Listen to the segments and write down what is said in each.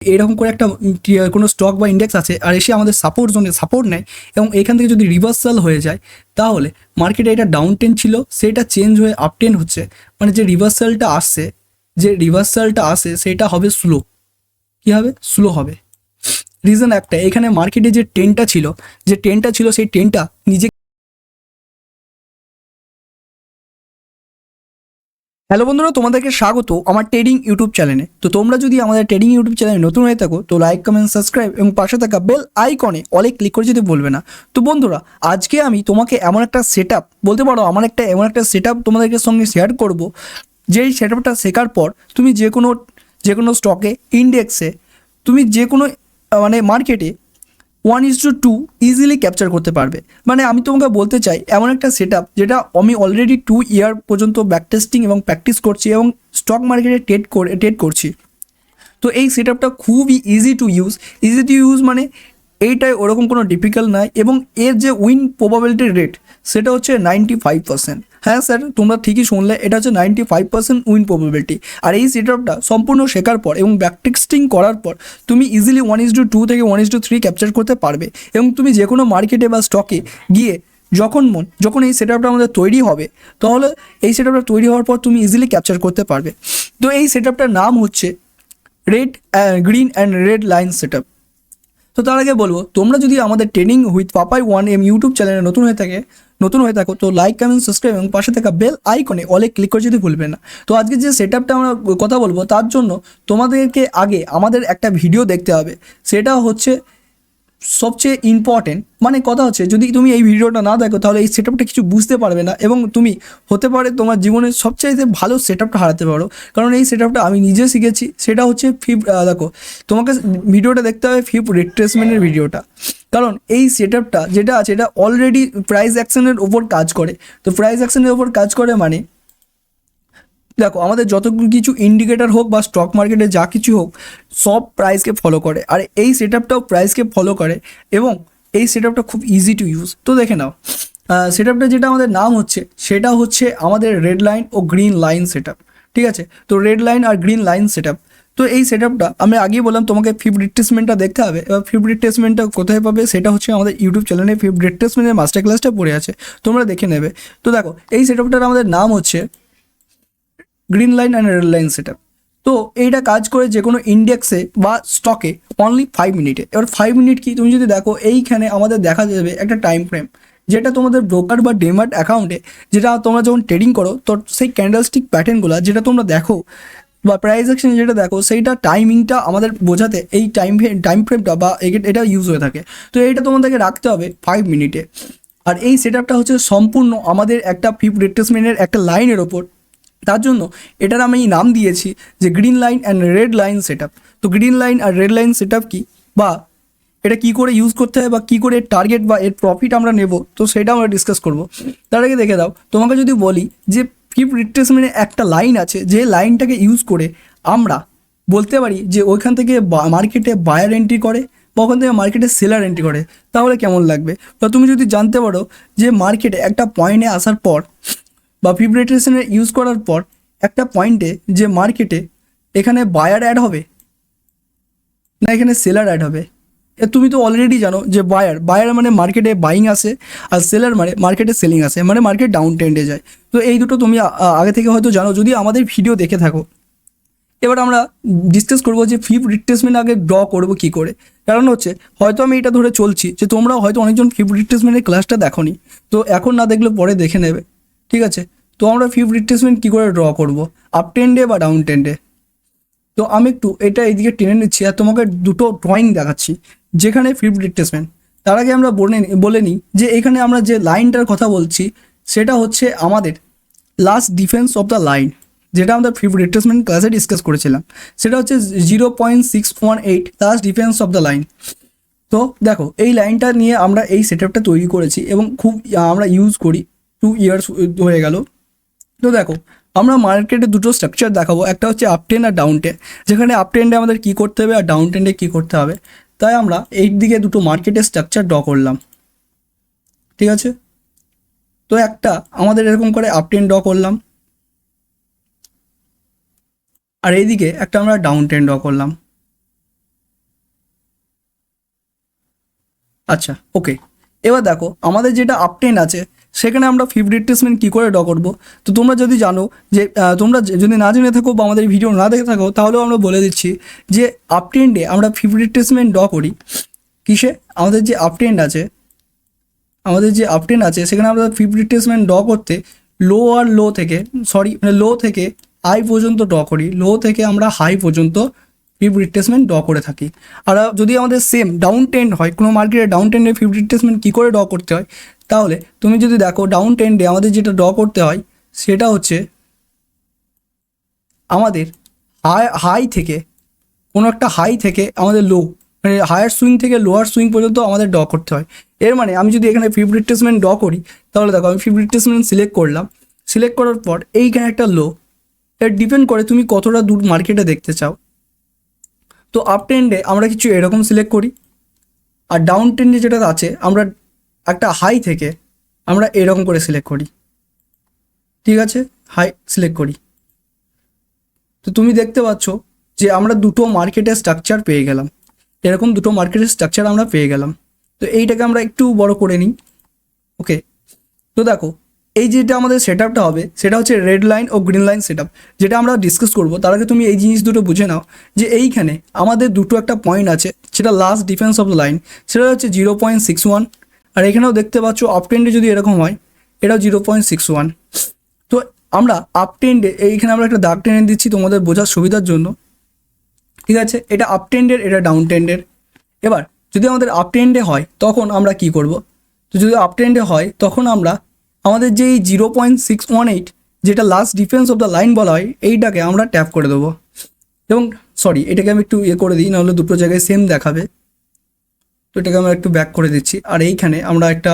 এরকম করে একটা কোনো স্টক বা ইন্ডেক্স আছে আর এসে আমাদের সাপোর্ট জোনে সাপোর্ট নেয় এবং এখান থেকে যদি রিভার্সাল হয়ে যায় তাহলে মার্কেটে এটা ডাউন ট্রেন্ড ছিল সেটা চেঞ্জ হয়ে আপ ট্রেন্ড হচ্ছে, মানে যে রিভার্সালটা আসে সেটা হবে স্লো। কী হবে? স্লো হবে। রিজন একটা, এখানে মার্কেটে যে ট্রেন্ডটা ছিল সেই ট্রেন্ডটা নিজে। হ্যালো বন্ধুরা, তোমাদেরকে স্বাগত আমার ট্রেডিং ইউটিউব চ্যানেলে। তো তোমরা যদি আমাদের ট্রেডিং ইউটিউব চ্যানেলে নতুন হয়ে থাকো তো লাইক, কমেন্ট, সাবস্ক্রাইব এবং পাশে থাকা বেল আইকনে অলে ক্লিক করে যেতে বলবে না। তো বন্ধুরা, আজকে আমি তোমাকে এমন একটা সেট আপ বলতে পারো, এমন একটা সেট আপ তোমাদেরকে সঙ্গে শেয়ার করব, যেই সেট আপটা শেখার পর তুমি যে কোনো স্টকে, ইন্ডেক্সে, তুমি যে কোনো মানে মার্কেটে 1:2 ইজিলি ক্যাপচার করতে পারবে। মানে আমি তোমাকে বলতে চাই এমন একটা সেট আপ যেটা আমি অলরেডি 2 ইয়ার পর্যন্ত ব্যাক টেস্টিং এবং প্র্যাকটিস করছি এবং স্টক মার্কেটে ট্রেড করছি। তো এই সেট আপটা খুবই ইজি টু ইউজ, মানে এইটাই ওরকম কোনো ডিফিকাল্ট নয় এবং এর যে উইন প্রবাবিলিটি রেট সেটা হচ্ছে 95%। হ্যাঁ স্যার, তোমরা ঠিকই শুনলে, এটা হচ্ছে 95% উইন প্রবাবিলিটি। আর এই সেট আপটা সম্পূর্ণ শেখার পর এবং ব্যাকটেক্সটিং করার পর তুমি ইজিলি 1:2 থেকে 1:3 ক্যাপচার করতে পারবে এবং তুমি যে কোনো মার্কেটে বা স্টকে গিয়ে যখন এই সেট আপটা আমাদের তৈরি হবে, তাহলে এই সেট আপটা তৈরি হওয়ার পর তুমি ইজিলি ক্যাপচার করতে পারবে। তো এই সেট আপটার নাম হচ্ছে green and red line set up. তো তার আগে বলবো, তোমরা যদি আমাদের training with Papai 1M YouTube চ্যানেলে নতুন হয়ে থাকো তো লাইক, কমেন্ট, সাবস্ক্রাইব এবং পাশে থাকা বেল আইকনে অলে ক্লিক করে যদি ভুলবে না। তো আজকে যে সেট আপটা আমরা কথা বলবো তার জন্য তোমাদেরকে আগে আমাদের একটা ভিডিও দেখতে হবে। সেটা হচ্ছে সবচেয়ে ইম্পর্টেন্ট। মানে কথা হচ্ছে, যদি তুমি এই ভিডিওটা না দেখো তাহলে এই সেট আপটা কিছু বুঝতে পারবে না এবং তুমি হতে পারে তোমার জীবনের সবচাইতে ভালো সেট আপটা হারাতে পারো। কারণ এই সেট আপটা আমি নিজে শিখেছি। সেটা হচ্ছে দেখো, তোমাকে ভিডিওটা দেখতে হবে রিট্রেসমেন্টের ভিডিওটা। কারণ এই সেট আপটা যেটা আছে এটা অলরেডি প্রাইস অ্যাকশনের ওপর কাজ করে। তো প্রাইস অ্যাকশনের ওপর কাজ করে মানে দেখো, আমাদের যত কিছু ইন্ডিকেটার হোক বা স্টক মার্কেটে যা কিছু হোক সব প্রাইসকে ফলো করে, আর এই সেট আপটাও প্রাইসকে ফলো করে এবং এই সেট আপটা খুব ইজি টু ইউজ। তো দেখে নাও, সেট আপটা যেটা আমাদের নাম হচ্ছে সেটা হচ্ছে আমাদের রেড লাইন ও গ্রিন লাইন সেট আপ। ঠিক আছে, তো রেড লাইন আর গ্রিন লাইন সেট আপ। তো এই সেট আপটা আমি আগেই বললাম তোমাকে রিট্রেসমেন্টটা দেখতে হবে। এবার রিট্রেসমেন্টটা কোথায় পাবে, সেটা হচ্ছে আমাদের ইউটিউব চ্যানেলে রিট্রেসমেন্টের মাস্টার ক্লাসটা পড়ে আছে, তোমরা দেখে নেবে। তো দেখো, এই সেট আপটার আমাদের নাম হচ্ছে green line and red line set up. তো এইটা কাজ করে যে কোনো ইন্ডেক্সে বা স্টকে অনলি 5 মিনিটে। এবার 5 মিনিট কি, তুমি যদি দেখো এইখানে আমাদের দেখা যাবে একটা টাইম ফ্রেম, যেটা তোমাদের ব্রোকার বা ডেমার্ট অ্যাকাউন্টে যেটা তোমরা যখন ট্রেডিং করো তো সেই ক্যান্ডেলস্টিক প্যাটার্নগুলো যেটা তোমরা দেখো বা প্রাইস অ্যাকশন যেটা দেখো সেইটা টাইমিংটা আমাদের বোঝাতে এই টাইম ফ্রেমটা বা এটা ইউজ হয়ে থাকে। তো এইটা তোমাদেরকে রাখতে হবে 5 মিনিটে। আর এই সেট আপটা হচ্ছে সম্পূর্ণ আমাদের একটা রিট্রেসমেন্টের একটা লাইনের ওপর। তার জন্য এটার আমি নাম দিয়েছি যে green line and red line set up. তো গ্রিন লাইন আর রেড লাইন সেট আপ কী, বা এটা কী করে ইউজ করতে হয় বা কী করে টার্গেট বা এর প্রফিট আমরা নেব, তো সেটা আমরা ডিসকাস করব। তার আগে দেখে দাও, তোমাকে যদি বলি যে রিট্রেসমেন্টে একটা লাইন আছে, যে লাইনটাকে ইউজ করে আমরা বলতে পারি যে ওইখান থেকে মার্কেটে বায়ার এন্ট্রি করে বা ওখান থেকে মার্কেটে সেলার এন্ট্রি করে, তাহলে কেমন লাগবে? বা তুমি যদি জানতে পারো যে মার্কেটে একটা পয়েন্টে আসার পর বা রিট্রেসমেন্ট ইউজ করার পর একটা পয়েন্টে যে মার্কেটে এখানে বায়ার অ্যাড হবে না এখানে সেলার অ্যাড হবে, তুমি তো অলরেডি জানো যে বায়ার মানে মার্কেটে বাইং আসে আর সেলার মানে মার্কেটে সেলিং আসে, মানে মার্কেট ডাউন ট্রেন্ডে যায়। তো এই দুটো তুমি আগে থেকে হয়তো জানো যদি আমাদের ভিডিও দেখে থাকো। এবার আমরা ডিসকাস করবো যে রিট্রেসমেন্ট আগে ড্র করবো কী করে। কারণ হচ্ছে হয়তো আমি এটা ধরে চলছি যে তোমরাও হয়তো অনেকজন রিট্রেসমেন্টের ক্লাসটা দেখোনি, তো এখন না দেখলে পরে দেখে নেবে। ঠিক আছে, তো আমরা রিট্রেসমেন্ট কী করে ড্র করবো, আপ ট্রেন্ডে বা ডাউন ট্রেন্ডে। তো আমি একটু এটা এইদিকে টেনে নিচ্ছি আর তোমাকে দুটো ড্রয়িং দেখাচ্ছি যেখানে রিট্রেসমেন্ট। তার আগে আমরা বলে নিই যে এখানে আমরা যে লাইনটার কথা বলছি সেটা হচ্ছে আমাদের last defence of the line, যেটা আমরা রিট্রেসমেন্ট ক্লাসে ডিসকাস করেছিলাম। সেটা হচ্ছে 0.618 last defence of the line. তো দেখো, এই লাইনটা নিয়ে আমরা এই সেট আপটা তৈরি করেছি এবং খুব আমরা ইউজ করি, 2 ইয়ার্স হয়ে গেল। তো দেখো, আমরা মার্কেটে দুটো স্ট্রাকচার দেখাবো, একটা হচ্ছে আপ ট্রেন্ড আর ডাউন ট্রেন্ড, যেখানে আপ ট্রেন্ডে আমাদের কী করতে হবে আর ডাউন ট্রেন্ডে কী করতে হবে। তাই আমরা এই দিকে দুটো মার্কেটের স্ট্রাকচার ড্র করলাম। ঠিক আছে, তো একটা আমাদের এরকম করে আপ ট্রেন্ড ড্র করলাম আর এইদিকে একটা আমরা ডাউন ট্রেন্ড ড্র করলাম। আচ্ছা ওকে, এবার দেখো আমাদের যেটা আপ ট্রেন্ড আছে সেখানে আমরা ফিফথ রিট্রেসমেন্ট কী করে ড্র করবো। তো তোমরা যদি জানো যে তোমরা যদি না জেনে থাকো বা আমাদের ভিডিও না দেখে থাকো, তাহলেও আমরা বলে দিচ্ছি যে আপ ট্রেন্ডে আমরা ফিফথ রিট্রেসমেন্ট ড্র করি কিসে, আমাদের যে আপ ট্রেন্ড আছে, সেখানে আমরা ফিফথ রিট্রেসমেন্ট ড্র করতে লো থেকে হাই পর্যন্ত ড্র করি, লো থেকে আমরা হাই পর্যন্ত ফিফথ রিট্রেসমেন্ট ড্র করে থাকি। আর যদি আমাদের সেম ডাউন ট্রেন্ড হয়, কোনো মার্কেটে ডাউন ট্রেন্ডে ফিফথ রিট্রেসমেন্ট কী করে ড্র করতে হয়, তাহলে তুমি যদি দেখো ডাউন ট্রেন্ডে আমাদের যেটা ড্র করতে হয় সেটা হচ্ছে আমাদের হাই থেকে কোনো একটা হাই থেকে আমাদের লো, মানে হায়ার সুইং থেকে লোয়ার সুইং পর্যন্ত আমাদের ড্র করতে হয়। এর মানে আমি যদি এখানে ফিফথ রিট্রেসমেন্ট ড্র করি, তাহলে দেখো আমি ফিফথ রিট্রেসমেন্ট সিলেক্ট করলাম, সিলেক্ট করার পর এইখানে একটা লো, এর ডিপেন্ড করে তুমি কতটা দূর মার্কেটে দেখতে চাও। তো আপ ট্রেন্ডে আমরা কিছু এরকম সিলেক্ট করি, আর ডাউন ট্রেন্ডে যেটা আছে আমরা একটা হাই থেকে আমরা এরকম করে সিলেক্ট করি, ঠিক আছে, হাই সিলেক্ট করি। তো তুমি দেখতে পাচ্ছ যে আমরা দুটো মার্কেটের স্ট্রাকচার পেয়ে গেলাম, এরকম দুটো মার্কেটের স্ট্রাকচার আমরা পেয়ে গেলাম। তো এইটাকে আমরা একটু বড় করে নিই। ওকে, তো দেখো এই যেটা আমাদের সেট আপটা হবে সেটা হচ্ছে রেড লাইন ও গ্রিন লাইন সেট আপ, যেটা আমরা ডিসকাস করবো। তার আগে তুমি এই জিনিস দুটো বুঝে নাও যে এইখানে আমাদের দুটো একটা পয়েন্ট আছে, সেটা last defence of the line, সেটা হচ্ছে 0.61। আর এখানেও দেখতে পাচ্ছ আপ ট্রেন্ডে যদি এরকম হয় এটাও 0.61। তো আমরা আপ ট্রেন্ডে এইখানে আমরা একটা দাগ টেনে দিচ্ছি তোমাদের বোঝার সুবিধার জন্য, ঠিক আছে, এটা আপ ট্রেন্ডের, এটা ডাউন ট্রেন্ডের। এবার যদি আমাদের আপ ট্রেন্ডে হয় তখন আমরা কি করব, তো যদি আপ ট্রেন্ডে হয় তখন আমরা আমাদের যে এই 0.618 যেটা last defence of the line বলা হয় এইটাকে আমরা ট্যাপ করে দেবো। এবং এটাকে আমি একটু করে দিই, নাহলে দুটো জায়গায় সেম দেখাবে। তো এটাকে আমরা একটু ব্যাক করে দিচ্ছি, আর এইখানে আমরা একটা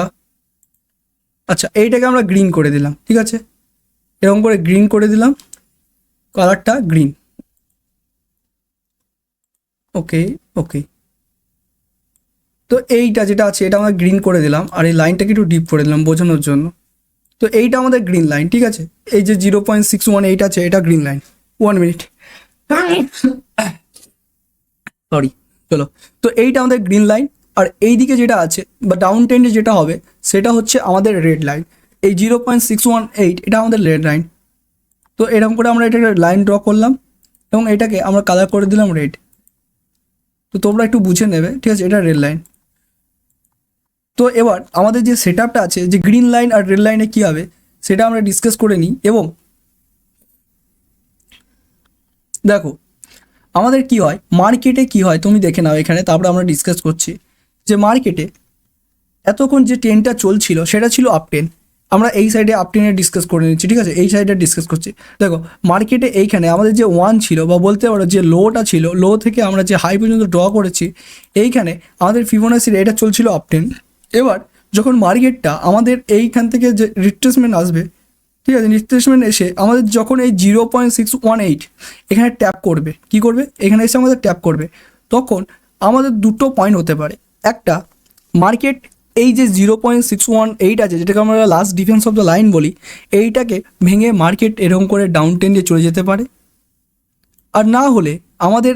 এইটাকে আমরা গ্রিন করে দিলাম, ঠিক আছে, এরকম করে গ্রিন করে দিলাম, কালারটা গ্রিন। ওকে ওকে, তো এইটা যেটা আছে এটা আমরা গ্রিন করে দিলাম, আর এই লাইনটাকে একটু ডিপ করে দিলাম বোঝানোর জন্য। তো এইটা আমাদের গ্রিন লাইন, ঠিক আছে, এই যে 0.618 আছে এটা গ্রিন লাইন। 1 মিনিট, সরি, চলো। তো এইটা আমাদের গ্রিন লাইন, আর এই দিকে যেটা আছে বা ডাউন ট্রেন্ডে যেটা হবে সেটা হচ্ছে আমাদের রেড লাইন। এই 0.618 এটা আমাদের রেড লাইন। তো এরকম করে আমরা এটাকে লাইন ড্র করলাম এবং এটাকে আমরা কালার করে দিলাম রেড। তো তোমরা একটু বুঝে নেবে, ঠিক আছে, এটা রেড লাইন। তো এবার আমাদের যে সেট আপটা আছে যে গ্রিন লাইন আর রেড লাইনে কী হবে সেটা আমরা ডিসকাস করে নিই। এবং দেখো আমাদের কি হয়, মার্কেটে কি হয় তুমি দেখে নাও এখানে, তারপরে আমরা ডিসকাস করছি যে মার্কেটে এতক্ষণ যে ট্রেনটা চলছিল সেটা ছিল আপ ট্রেন। আমরা এই সাইডে আপ ট্রেনে ডিসকাস করে নিচ্ছি, ঠিক আছে, এই সাইডে ডিসকাস করছি। দেখো মার্কেটে এইখানে আমাদের যে 1 ছিল বা বলতে পারো যে লোটা ছিল, লো থেকে আমরা যে হাই পর্যন্ত ড্র করেছি, এইখানে আমাদের ফিবোনাচির এটা চলছিল আপ ট্রেন। এবার যখন মার্কেটটা আমাদের এইখান থেকে যে রিট্রেসমেন্ট আসবে, ঠিক আছে, রিট্রেসমেন্ট এসে আমাদের যখন এই 0.618 এখানে ট্যাপ করবে, কি করবে, এখানে এসে আমাদের ট্যাপ করবে, তখন আমাদের দুটো পয়েন্ট হতে পারে। একটা, মার্কেট এই যে 0.618 আছে যেটাকে আমরা last defence of the line বলি, এইটাকে ভেঙে মার্কেট এরকম করে ডাউন ট্রেন্ডে চলে যেতে পারে। আর না হলে আমাদের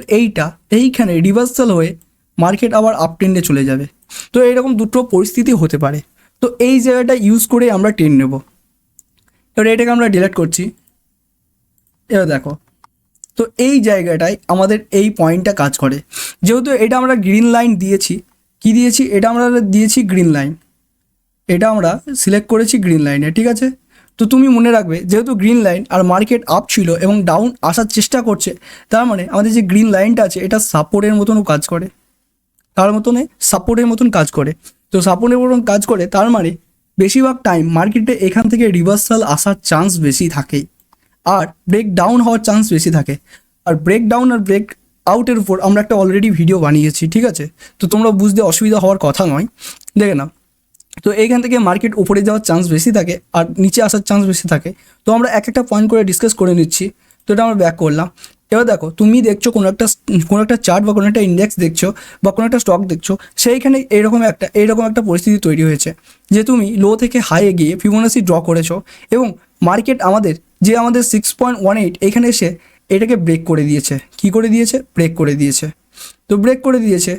এইখানে রিভার্সাল হয়ে মার্কেট আবার আপ ট্রেন্ডে চলে যাবে। তো এইরকম দুটো পরিস্থিতি হতে পারে। তো এই জায়গাটা ইউজ করে আমরা ট্রেন্ড নেব। এবার এটাকে আমরা ডিলিট করছি। এবার দেখো, তো এই জায়গাটায় আমাদের এই পয়েন্টটা কাজ করে। যেহেতু এটা আমরা গ্রিন লাইন দিয়েছি, কি দিয়েছি, এটা আমরা দিয়েছি গ্রিন লাইন, এটা আমরা সিলেক্ট করেছি গ্রিন লাইনে, ঠিক আছে। তো তুমি মনে রাখবে যেহেতু গ্রিন লাইন আর মার্কেট আপ ছিল এবং ডাউন আসার চেষ্টা করছে, তার মানে আমাদের যে গ্রিন লাইনটা আছে এটা সাপোর্টের মতনও কাজ করে, সাপোর্টের মতন কাজ করে। তো সাপোর্টের মতন কাজ করে তার মানে বেশিরভাগ টাইম মার্কেটে এখান থেকে রিভার্সাল আসার চান্স বেশি থাকে, আর ব্রেক ডাউন হওয়ার চান্স বেশি থাকে। আর ব্রেক ডাউন আর ব্রেক আউটের উপর আমরা একটা অলরেডি ভিডিও বানিয়েছি, ঠিক আছে, তো তোমরা বুঝতে অসুবিধা হওয়ার কথা নয়, দেখে নাও। তো এইখান থেকে মার্কেট উপরে যাওয়ার চান্স বেশি থাকে আর নিচে আসার চান্স বেশি থাকে। তো আমরা এক একটা পয়েন্ট করে ডিসকাস করে নিচ্ছি। তো এটা আমরা ব্যাক করলাম। এবার দেখো তুমি দেখছো কোনো একটা চার্ট বা কোনো একটা ইন্ডেক্স দেখছো বা কোনো একটা স্টক দেখছো, সেইখানে এইরকম একটা পরিস্থিতি তৈরি হয়েছে যে তুমি লো থেকে হাইয়ে গিয়ে ফিবোনাচি ড্র করেছো এবং মার্কেট আমাদের 6.18 এখানে এসে এটাকে ব্রেক করে দিয়েছে। কি করে দিয়েছে? ব্রেক করে দিয়েছে। তো ব্রেক করে দিয়েছে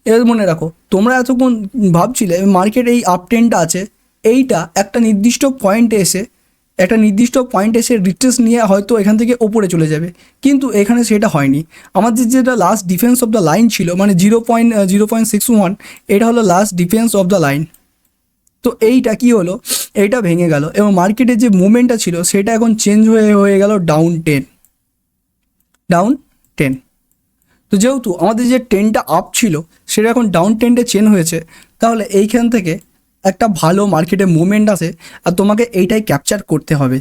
এবার মনে রাখো, তোমরা এতক্ষণ ভাবছিলে মার্কেট এই আপ ট্রেন্ডটা আছে, এইটা একটা নির্দিষ্ট পয়েন্টে এসে রিট্রেস নিয়ে হয়তো এখান থেকে ওপরে চলে যাবে, কিন্তু এখানে সেটা হয়নি। আমাদের যেটা last defence of the line ছিল, মানে 0.61, এটা হলো last defence of the line. তো এইটা কি হলো, এইটা ভেঙে গেল এবং মার্কেটের যে মুভমেন্টটা ছিল সেটা এখন চেঞ্জ হয়ে গেল ডাউন 10। তো যেহেতু আমাদের যে ট্রেন্ডটা আপ ছিল সেটা এখন ডাউন ট্রেন্ডে চেঞ্জ হয়েছে, তাহলে এইখান থেকে একটা ভালো মার্কেটে মুভমেন্ট আসে আর তোমাকে এইটাই ক্যাপচার করতে হবে,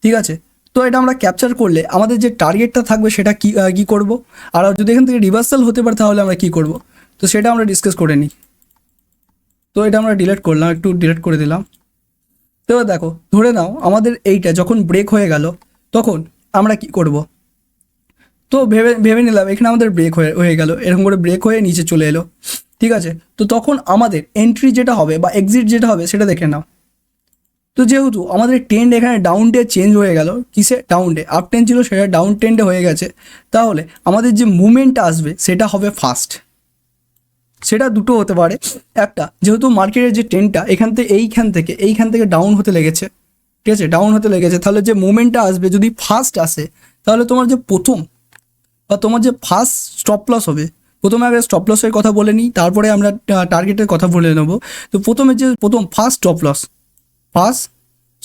ঠিক আছে। তো এটা আমরা ক্যাপচার করলে আমাদের যে টার্গেটটা থাকবে সেটা কী করব, আর যদি এখান থেকে রিভার্সাল হতে পারে তাহলে আমরা কী করব, তো সেটা আমরা ডিসকাস করে নিই। তো এটা আমরা ডিলিট করলাম, একটু ডিলিট করে দিলাম। তো দেখো, ধরে নাও আমাদের এইটা যখন ব্রেক হয়ে গেল তখন আমরা কি করব। তো ভেবে নিলাম এখানে আমাদের ব্রেক হয়ে গেল, এরকম করে ব্রেক হয়ে নিচে চলে এলো, ঠিক আছে। তো তখন আমাদের এন্ট্রি যেটা হবে বা এক্সিট যেটা হবে সেটা দেখে নাও। তো যেহেতু আমাদের ট্রেন্ড এখানে ডাউন ডে চেঞ্জ হয়ে গেল, কিসে ডাউন ডে, আপ ট্রেন্ড ছিল সেটা ডাউন ট্রেন্ডে হয়ে গেছে, তাহলে আমাদের যে মুভমেন্টটা আসবে সেটা হবে ফাস্ট। সেটা দুটো হতে পারে, একটা যেহেতু মার্কেটের যে ট্রেন্ডটা এইখান থেকে ডাউন হতে লেগেছে, ঠিক আছে, ডাউন হতে লেগেছে, তাহলে যে মুভমেন্টটা আসবে যদি ফাস্ট আসে তাহলে তোমার যে তোমার যে ফার্স্ট স্টপ লস হবে, প্রথমে আগে স্টপ লসের কথা বলে নিই, তারপরে আমরা টার্গেটের কথা বলে নেব। তো ফার্স্ট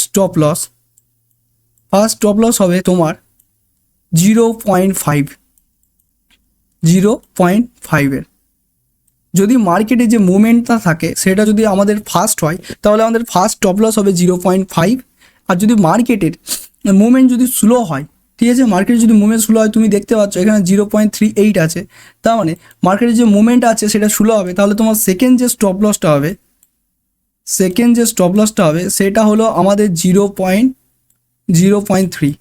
স্টপ লস হবে তোমার 0.5 যদি মার্কেটে যে মুভমেন্টটা থাকে সেটা যদি আমাদের ফার্স্ট হয় তাহলে আমাদের ফার্স্ট স্টপ লস হবে 0.5। আর যদি মার্কেটের মুভমেন্ট যদি স্লো হয়, ঠিক আছে, মার্কেটে যদি মুভমেন্ট স্লো হয়, তুমি দেখতে পাচ্ছ এখানে 0.38 আছে, তার মানে মার্কেটের যে মুভমেন্ট আছে সেটা স্লো হবে, তাহলে তোমার সেকেন্ড যে স্টপ লসটা হবে সেটা হলো আমাদের 0.3।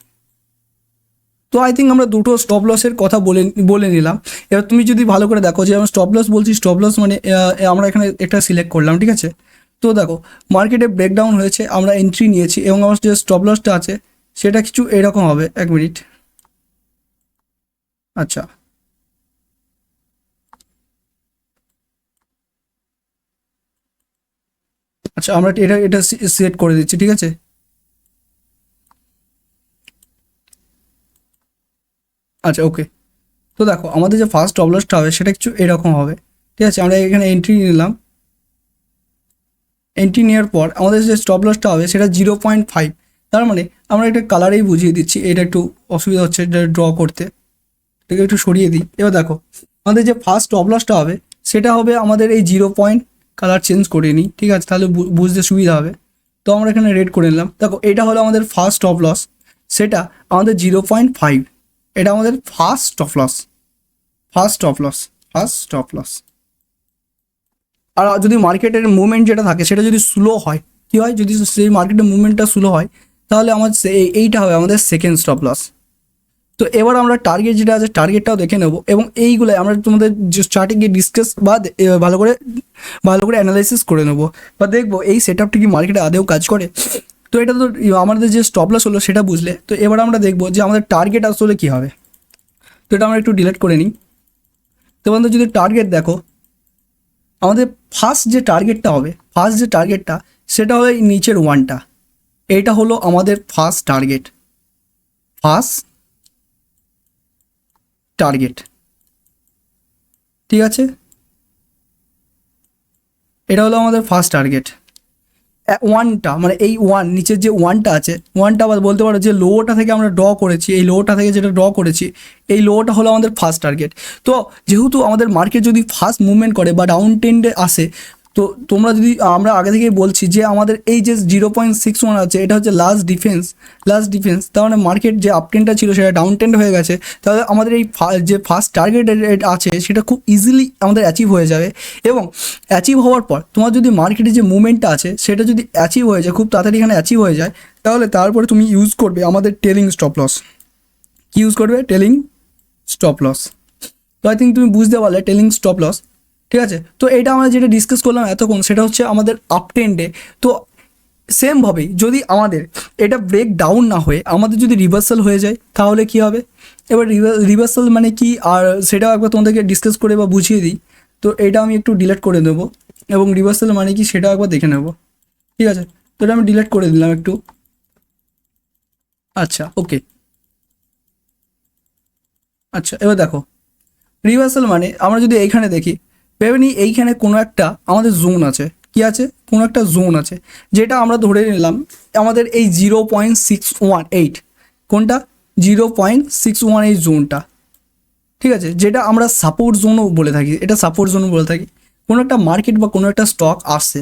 তো আই থিঙ্ক আমরা দুটো স্টপ লসের কথা বলে নিলাম। এবার তুমি যদি ভালো করে দেখো যে আমরা স্টপ লস বলছি, স্টপ লস মানে আমরা এখানে একটা সিলেক্ট করলাম, ঠিক আছে। তো দেখো মার্কেটে ব্রেকডাউন হয়েছে, আমরা এন্ট্রি নিয়েছি এবং আমার যে স্টপ লসটা আছে সেটা কিছু এরকম হবে, 1 মিনিট। আচ্ছা, আমরা এটা সেট করে দিচ্ছি, ঠিক আছে। আচ্ছা, ওকে। তো দেখো আমাদের যে ফার্স্ট স্টপ লসটা হবে সেটা কিছু এরকম হবে, ঠিক আছে। আমরা এখানে এন্ট্রি নিলাম, এন্ট্রি নেওয়ার পর আমাদের যে স্টপ লসটা হবে সেটা 0.5। তার মানে আমরা এটা কালারেই বুঝিয়ে দিচ্ছি, এটা একটু অসুবিধা হচ্ছে ড্র করতে, এটাকে একটু সরিয়ে দিই। এবার দেখো আমাদের যে ফার্স্ট স্টপ লসটা হবে সেটা হবে আমাদের এই 0. কালার চেঞ্জ করে নিই, ঠিক আছে, তাহলে বুঝতে সুবিধা হবে। তো আমরা এখানে রেড করে নিলাম। দেখো এটা হলো আমাদের ফার্স্ট স্টপ লস, সেটা আমাদের 0.5, এটা আমাদের ফার্স্ট স্টপ লস। আর যদি মার্কেটের মুভমেন্ট যেটা থাকে সেটা যদি স্লো হয়, কী হয়, যদি সেই মার্কেটের মুভমেন্টটা স্লো হয় তাহলে আমাদের এইটা হবে আমাদের সেকেন্ড স্টপ লস। তো এবার আমরা টার্গেট যেটা আছে টার্গেটটাও দেখে নেব এবং এইগুলো আমরা তোমাদের চার্টে গিয়ে ডিসকাস বা ভালো করে অ্যানালাইসিস করে নেবো বা দেখবো এই সেট আপটি কি মার্কেটে আদেও কাজ করে। তো এটা তো আমাদের যে স্টপ লস হলো সেটা বুঝলে, তো এবার আমরা দেখবো যে আমাদের টার্গেট আসলে কী হবে। তো এটা আমরা একটু ডিলিট করে নিই। তো বন্ধু যদি টার্গেট দেখো, আমাদের ফার্স্ট যে টার্গেটটা সেটা হলো এই নিচের ওয়ানটা, এইটা হলো আমাদের ফার্স্ট টার্গেট, ঠিক আছে। এটা হলো আমাদের ফার্স্ট টার্গেট, ওয়ানটা মানে এই নিচের যে ওয়ানটা আছে, ওয়ানটা আবার বলতে পারো যে লোটা থেকে আমরা ড্র করেছি, এই লোটা থেকে যেটা ড্র করেছি এই লোটা হলো আমাদের ফার্স্ট টার্গেট। তো যেহেতু আমাদের মার্কেট যদি ফার্স্ট মুভমেন্ট করে বা ডাউন ট্রেন্ডে আসে, তো তোমরা যদি আমরা আগে থেকেই বলছি যে আমাদের এই যে 0.61 আছে এটা হচ্ছে লাস্ট ডিফেন্স, তার মানে মার্কেট যে আপ ট্রেন্ডটা ছিল সেটা ডাউন ট্রেন্ড হয়ে গেছে, তাহলে আমাদের এই যে ফার্স্ট টার্গেট আছে সেটা খুব ইজিলি আমাদের অ্যাচিভ হয়ে যাবে। এবং অ্যাচিভ হওয়ার পর তোমার যদি মার্কেটে যে মুভমেন্টটা আছে সেটা যদি অ্যাচিভ হয়ে যায়, খুব তাড়াতাড়ি এখানে অ্যাচিভ হয়ে যায়, তাহলে তারপরে তুমি ইউজ করবে আমাদের টেলিং স্টপ লস। কি ইউজ করবে? Trailing stop loss. তো আই থিঙ্ক তুমি বুঝতে পারলে টেলিং স্টপ লস, ঠিক আছে। তো এটা আমরা যেটা ডিসকাস করলাম এতক্ষণ সেটা হচ্ছে আমাদের আপ ট্রেন্ডে। তো সেমভাবেই যদি আমাদের এটা ব্রেক ডাউন না হয়ে আমাদের যদি রিভার্সাল হয়ে যায় তাহলে কি হবে। এবার রিভার্সাল মানে কি আর সেটাও একবার তোমাদেরকে ডিসকাস করে বা বুঝিয়ে দিই। তো এটা আমি একটু ডিলিট করে দেবো এবং রিভার্সাল মানে কি সেটাও একবার দেখে নেব। ঠিক আছে, তো এটা আমি ডিলিট করে দিলাম একটু। আচ্ছা ওকে, আচ্ছা এবার দেখো রিভার্সাল মানে আমরা যদি এইখানে দেখি, ভেবে নিই এইখানে কোনো একটা আমাদের জোন আছে, কি আছে, কোনো একটা জোন আছে, যেটা আমরা ধরে নিলাম আমাদের এই 0.618, কোনটা 0.618 জোনটা, ঠিক আছে, যেটা আমরা সাপোর্ট জোনও বলে থাকি, এটা সাপোর্ট জোনও বলে থাকি। কোনো একটা মার্কেট বা কোনো একটা স্টক আসছে,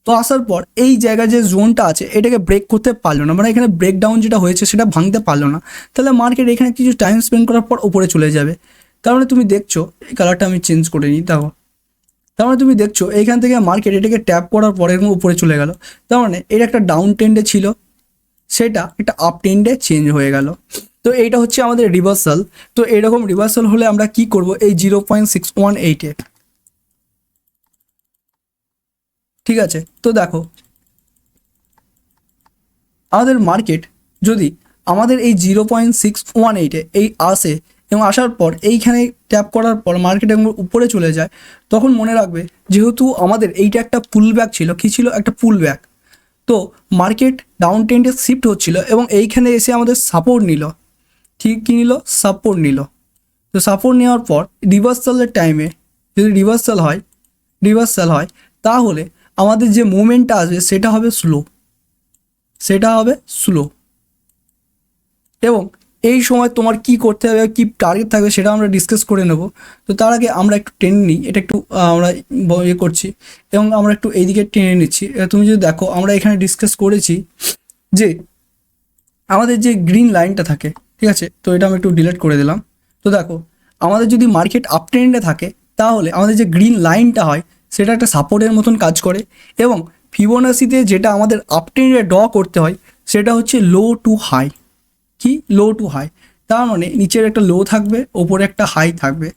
তো আসার পর এই জায়গায় যে জোনটা আছে এটাকে ব্রেক করতে পারলো না, মানে এখানে ব্রেকডাউন যেটা হয়েছে সেটা ভাঙতে পারলো না, তাহলে মার্কেট এখানে কিছু টাইম স্পেন্ড করার পর উপরে চলে যাবে। তার মানে তুমি দেখছো, এই কালারটা আমি চেঞ্জ করে নিই, দেখো, তার মানে তুমি দেখছো এইখান থেকে মার্কেট এটাকে ট্যাপ করার পরে এরকম উপরে চলে গেল, তার মানে এটা একটা ডাউন ট্রেন্ডে ছিল, সেটা একটা আপ ট্রেন্ডে চেঞ্জ হয়ে গেল। তো এইটা হচ্ছে আমাদের রিভার্সাল। তো এরকম রিভার্সাল হলে আমরা কি করব, এই 0.618-এ, ঠিক আছে। তো দেখো আমাদের মার্কেট যদি আমাদের এই 0.618-এ এই আসে এবং আসার পর এইখানে ট্যাপ করার পর মার্কেট একদম উপরে চলে যায়, তখন মনে রাখবে যেহেতু আমাদের এইটা একটা পুল ব্যাক ছিল, কী ছিল, একটা পুল ব্যাক, তো মার্কেট ডাউন ট্রেন্ডে শিফট হচ্ছিল এবং এইখানে এসে আমাদের সাপোর্ট নিল, ঠিক কী নিল, সাপোর্ট নিল। তো সাপোর্ট নেওয়ার পর রিভার্সালের টাইমে যদি রিভার্সাল হয় তাহলে আমাদের যে মুভমেন্টটা আসবে সেটা হবে স্লো, এবং এই সময় তোমার কি করতে হবে, কি টার্গেট থাকবে সেটা আমরা ডিসকাস করে নেব। তো তার আগে আমরা একটু টেনে নিই, এটা একটু আমরা ইয়ে করছি এবং আমরা একটু এইদিকে টেনে নিচ্ছি। তুমি যদি দেখো আমরা এখানে ডিসকাস করেছি যে আমাদের যে গ্রিন লাইনটা থাকে, ঠিক আছে, তো এটা আমি একটু ডিলিট করে দিলাম। তো দেখো আমাদের যদি মার্কেট আপ ট্রেন্ডে থাকে তাহলে আমাদের যে গ্রিন লাইনটা হয় সেটা একটা সাপোর্টের মতন কাজ করে, এবং ফিবোনাসিতে যেটা আমাদের আপ ট্রেন্ডে ড্র করতে হয় সেটা হচ্ছে লো টু হাই, কি লো টু হাই, তার মানে নিচের একটা লো থাকবে, ওপরে একটা হাই থাকবে,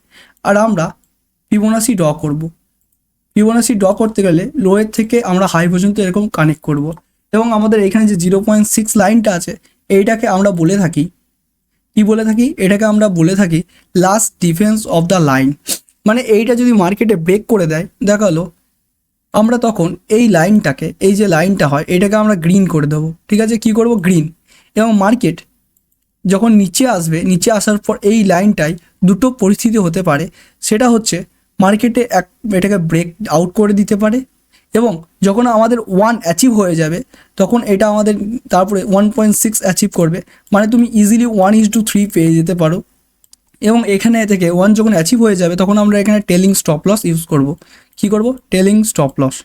আর আমরা ফিবোনাসি ড্র করতে গেলে লোয়ের থেকে আমরা হাই পর্যন্ত এরকম কানেক্ট করব, এবং আমাদের এখানে যে 0.6 লাইনটা আছে এইটাকে আমরা বলে থাকি, কি বলে থাকি, এটাকে আমরা বলে থাকি last defence of the line. মানে এইটা যদি মার্কেটে ব্রেক করে দেয়, দেখালো আমরা তখন এই লাইনটাকে, এই যে লাইনটা হয় এটাকে আমরা গ্রিন করে দেবো, ঠিক আছে, কি করব, গ্রিন। এবং মার্কেট যখন নিচে আসবে, নিচে আসার পর এই লাইনটায় দুটো পরিস্থিতি হতে পারে, সেটা হচ্ছে মার্কেটে এটাকে ব্রেক আউট করে দিতে পারে, এবং যখন আমাদের 1 অ্যাচিভ হয়ে যাবে তখন এটা আমাদের তারপরে 1.6 অ্যাচিভ করবে, মানে তুমি ইজিলি 1:3 পেয়ে যেতে পারো। এবং এখানে থেকে 1 যখন অ্যাচিভ হয়ে যাবে তখন আমরা এখানে টেলিং স্টপ লস ইউজ করব, কি করব, টেলিং স্টপ লস,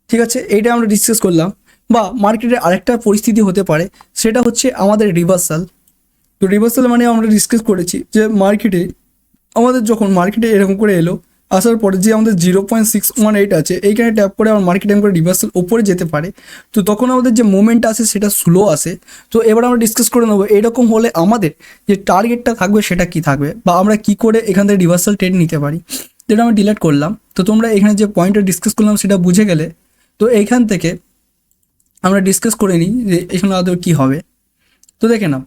ঠিক আছে। এইটা আমরা ডিসকাস করলাম। বা মার্কেটের আরেকটা পরিস্থিতি হতে পারে, সেটা হচ্ছে আমাদের রিভার্সাল। তো রিভার্সাল মানে আমরা ডিসকাস করেছি যে আমাদের যখন মার্কেটে এরকম করে এলো, আসার পরে যে আমাদের 0.618 আছে এইখানে ট্যাপ করে আমার মার্কেট এরকম করে রিভার্সাল ওপরে যেতে পারে, তো তখন আমাদের যে মুভমেন্ট আছে সেটা স্লো আসে। তো এবার আমরা ডিসকাস করে নেবো এরকম হলে আমাদের যে টার্গেটটা থাকবে সেটা কি থাকবে, বা আমরা কি করে এখান থেকে রিভার্সাল ট্রেড নিতে পারি, যেটা আমি ডিলিট করলাম। তো তোমরা এখানে যে পয়েন্টটা ডিসকাস করলাম সেটা বুঝে গেলে, তো এইখান থেকে আমরা ডিসকাস করে নিই যে এখানে আদৌ কী হবে। তো দেখে নাও,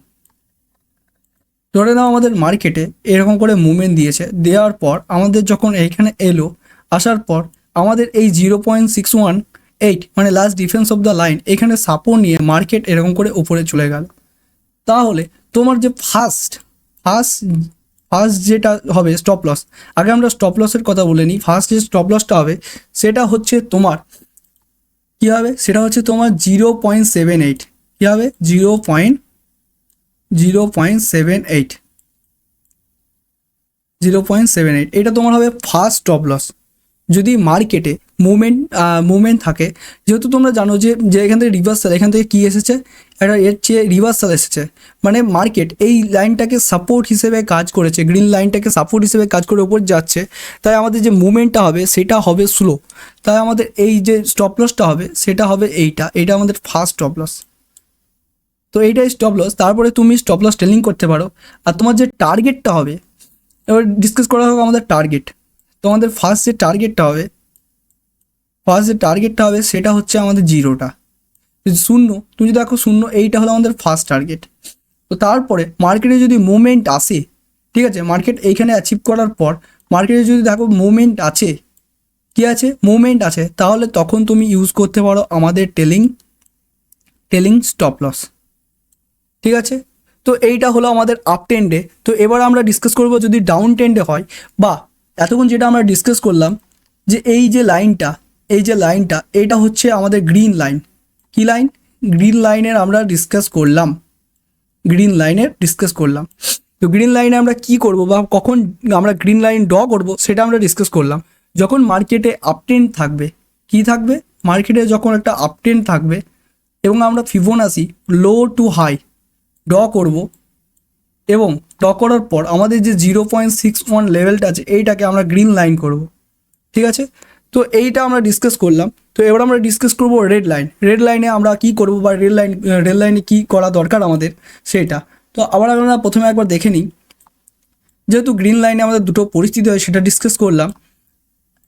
ধরে নাও আমাদের মার্কেটে এরকম করে মুভমেন্ট দিয়েছে, দেওয়ার পর আমাদের যখন এইখানে এলো, আসার পর আমাদের এই 0.618 মানে last defence of the line এখানে সাপোর্ট নিয়ে মার্কেট এরকম করে উপরে চলে গেল, তাহলে তোমার যে ফার্স্ট যেটা হবে স্টপ লস, আগে আমরা স্টপ লসের কথা বলে নিই। ফার্স্ট যে স্টপ লসটা হবে সেটা হচ্ছে তোমার কী হবে, সেটা হচ্ছে তোমার 0.78, কী হবে, 0.78 এটা তোমার হবে ফার্স্ট স্টপ লস। যদি মার্কেটে মুভমেন্ট থাকে, যেহেতু তোমরা জানো যে এখান থেকে রিভার্সাল, এখান থেকে কী এসেছে, একটা এর চেয়ে রিভার্সাল এসেছে, মানে মার্কেট এই লাইনটাকে সাপোর্ট হিসেবে কাজ করেছে, গ্রিন লাইনটাকে সাপোর্ট হিসেবে কাজ করে ওপর যাচ্ছে, তাই আমাদের যে মুভমেন্টটা হবে সেটা হবে স্লো, তাই আমাদের এই যে স্টপ লসটা হবে সেটা হবে এইটা আমাদের ফার্স্ট স্টপ লস। তো এইটাই স্টপ লস, তারপরে তুমি স্টপ লস ট্রেলিং করতে পারো। আর তোমার যে টার্গেটটা হবে, এবার ডিসকাস করা হোক আমাদের টার্গেট। তোমাদের ফার্স্ট যে টার্গেটটা হবে সেটা হচ্ছে আমাদের জিরোটা, শূন্য, তুমি যদি দেখো শূন্য, এইটা হলো আমাদের ফার্স্ট টার্গেট। তো তারপরে মার্কেটে যদি মুভমেন্ট আসে, ঠিক আছে, মার্কেট এইখানে অ্যাচিভ করার পর মার্কেটে যদি দেখো মুভমেন্ট আছে, কি আছে, মুভমেন্ট আছে, তাহলে তখন তুমি ইউজ করতে পারো আমাদের টেলিং স্টপ লস। ঠিক আছে, তো এইটা হলো আমাদের আপ ট্রেন্ডে। তো এবার আমরা ডিসকাস করব যদি ডাউন ট্রেন্ডে হয়, বা এতক্ষণ যেটা আমরা ডিসকাস করলাম যে এই যে লাইনটা এইটা হচ্ছে আমাদের গ্রিন লাইন। কি লাইন? গ্রিন লাইনের আমরা ডিসকাস করলাম, তো গ্রিন লাইনে আমরা কি করব বা কখন আমরা গ্রিন লাইন ড্র করব সেটা আমরা ডিসকাস করলাম। যখন মার্কেটে আপ ট্রেন্ড থাকবে, কি থাকবে, মার্কেটে যখন একটা আপ ট্রেন্ড থাকবে এবং আমরা Fibonacci low to high draw করব, এবং ড্র করার পর আমাদের যে 0.61 লেভেলটা আছে এইটাকে আমরা গ্রিন লাইন করব। ঠিক আছে, তো এইটা আমরা ডিসকাস করলাম। তো এবার আমরা ডিসকাস করব রেড লাইনে আমরা কি করব, বা রেড লাইনে কি করা দরকার আমাদের সেটা। তো আবার আমরা প্রথমে একবার দেখে নিই, যেহেতু গ্রিন লাইনে আমাদের দুটো পরিস্থিতি হয় সেটা ডিসকাস করলাম।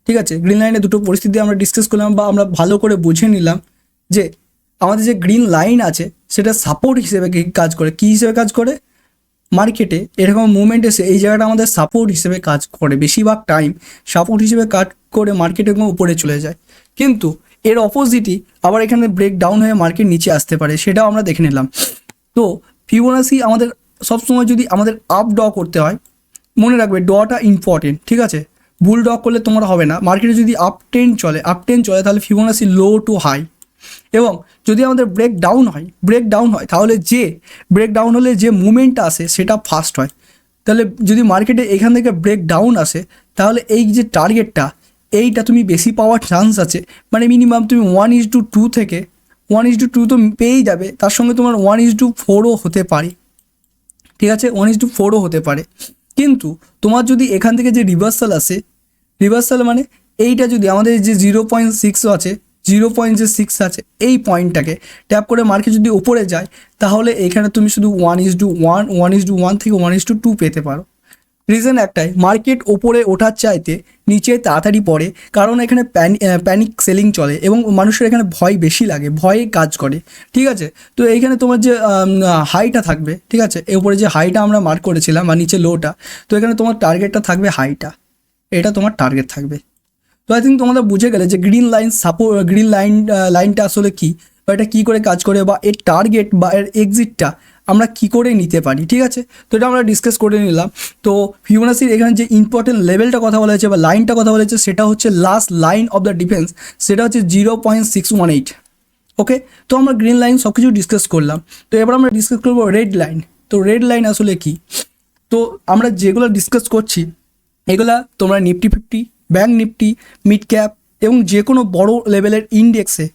ঠিক আছে, গ্রিন লাইনে দুটো পরিস্থিতি আমরা ডিসকাস করলাম, বা আমরা ভালো করে বুঝে নিলাম যে আমাদের যে গ্রিন লাইন আছে সেটা সাপোর্ট হিসেবে কাজ করে। কী হিসেবে কাজ করে? মার্কেটে এরকম মুভমেন্ট এসে এই জায়গাটা আমাদের সাপোর্ট হিসেবে কাজ করে, বেশিরভাগ টাইম সাপোর্ট হিসেবে কাজ করে মার্কেট এরকম উপরে চলে যায়। কিন্তু এর অপোজিটই আবার এখানে ব্রেক ডাউন হয়ে মার্কেট নিচে আসতে পারে, সেটাও আমরা দেখে নিলাম। তো ফিবোনাসি আমাদের সবসময় যদি আমাদের আপ ড্র করতে হয়, মনে রাখবে ডটা ইম্পর্টেন্ট। ঠিক আছে, বুল ড্র করলে তোমার হবে না। মার্কেটে যদি আপ ট্রেন্ড চলে তাহলে ফিবোনাসি লো টু হাই, এবং যদি আমাদের ব্রেক ডাউন হয় তাহলে যে ব্রেক ডাউন হলে যে মুভমেন্টটা আসে সেটা ফাস্ট হয়। তাহলে যদি মার্কেটে এখান থেকে ব্রেক ডাউন আসে তাহলে এই যে টার্গেটটা এইটা তুমি বেশি পাওয়ার চান্স আছে, মানে মিনিমাম তুমি 1:2 থেকে 1:2 তো পেয়েই যাবে, তার সঙ্গে তোমার 1:4ও হতে পারে। ঠিক আছে, 1:4ও হতে পারে। কিন্তু তোমার যদি এখান থেকে যে রিভার্সাল মানে এইটা যদি আমাদের যে 0.6 আছে, 0.6 আছে, এই পয়েন্টটাকে ট্যাপ করে মার্কেট যদি উপরে যায় তাহলে এখানে তুমি শুধু 1:1 থেকে 1:2 পেতে পারো। রিজন একটাই, মার্কেট ওপরে ওঠার চাইতে নিচে তাড়াতাড়ি পড়ে, কারণ এখানে প্যানিক সেলিং চলে এবং মানুষের এখানে ভয় বেশি লাগে, ভয়ে কাজ করে। ঠিক আছে, তো এইখানে তোমার যে হাইটা থাকবে, ঠিক আছে, এর উপরে যে হাইটা আমরা মার্ক করেছিলাম বা নিচে লোটা, তো এখানে তোমার টার্গেটটা থাকবে হাইটা, এটা তোমার টার্গেট থাকবে। তো আই থিঙ্ক তোমরা বুঝে গেলে যে গ্রিন লাইনটা আসলে কী, বা এটা কী করে কাজ করে, বা এর টার্গেট বা এর এক্সিটটা আমরা কী করে নিতে পারি। ঠিক আছে, তো এটা আমরা ডিসকাস করে নিলাম। তো ফিবোনাসির এখানে যে ইম্পর্টেন্ট লেভেলটা কথা বলা হয়েছে বা লাইনটা কথা বলা হয়েছে সেটা হচ্ছে last line of the defence, সেটা হচ্ছে 0.618। ওকে, তো আমরা গ্রিন লাইন সব কিছু ডিসকাস করলাম। তো এবার আমরা ডিসকাস করবো রেড লাইন। তো রেড লাইন আসলে কী? তো আমরা যেগুলো ডিসকাস করছি এগুলা তোমরা Nifty 50, bank Nifty, mid cap এবং যে কোনো বড়ো লেভেলের ইন্ডেক্সে,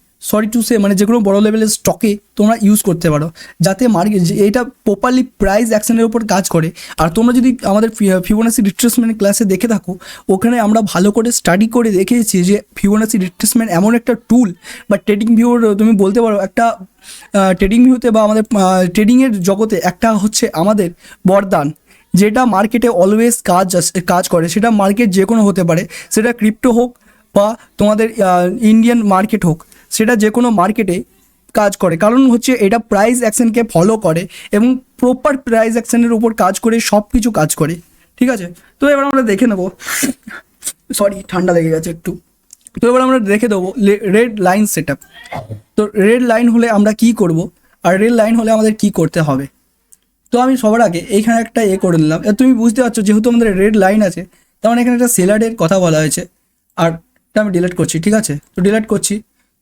মানে যে কোনো বড়ো লেভেলের স্টকে তোমরা ইউজ করতে পারো, যাতে মার্কেট এটা প্রপারলি প্রাইস অ্যাকশনের উপর কাজ করে। আর তোমরা যদি আমাদের ফিবোনাসি রিট্রেসমেন্ট ক্লাসে দেখে থাকো, ওখানে আমরা ভালো করে স্টাডি করে দেখেছি যে ফিবোনাসি রিট্রেসমেন্ট এমন একটা টুল বা ট্রেডিং ভিউর তুমি বলতে পারো একটা ট্রেডিং ভিউতে বা আমাদের ট্রেডিংয়ের জগতে একটা হচ্ছে আমাদের বরদান, যেটা মার্কেটে অলওয়েজ কাজ করে। সেটা মার্কেট যে কোনো হতে পারে, সেটা ক্রিপ্টো হোক বা তোমাদের ইন্ডিয়ান মার্কেট হোক, সেটা যে কোনো মার্কেটে কাজ করে, কারণ হচ্ছে এটা প্রাইস অ্যাকশনকে ফলো করে এবং প্রপার প্রাইস অ্যাকশনের উপর কাজ করে সব কিছু কাজ করে। ঠিক আছে, তো এবার আমরা দেখে নেবো, ঠান্ডা লেগে গেছে একটু। তো এবার আমরা দেখে দেবো রেড লাইন সেট আপ। তো রেড লাইন হলে আমরা কি করব, আর রেড লাইন হলে আমাদের কি করতে হবে। তো আমি সবার আগে এইখানে একটা করে নিলাম। তুমি বুঝতে পারছো যেহেতু আমাদের রেড লাইন আছে, তার মানে এখানে একটা সেলারের কথা বলা হয়েছে, আর এটা আমি ডিলিট করছি। ঠিক আছে, তো ডিলিট করছি।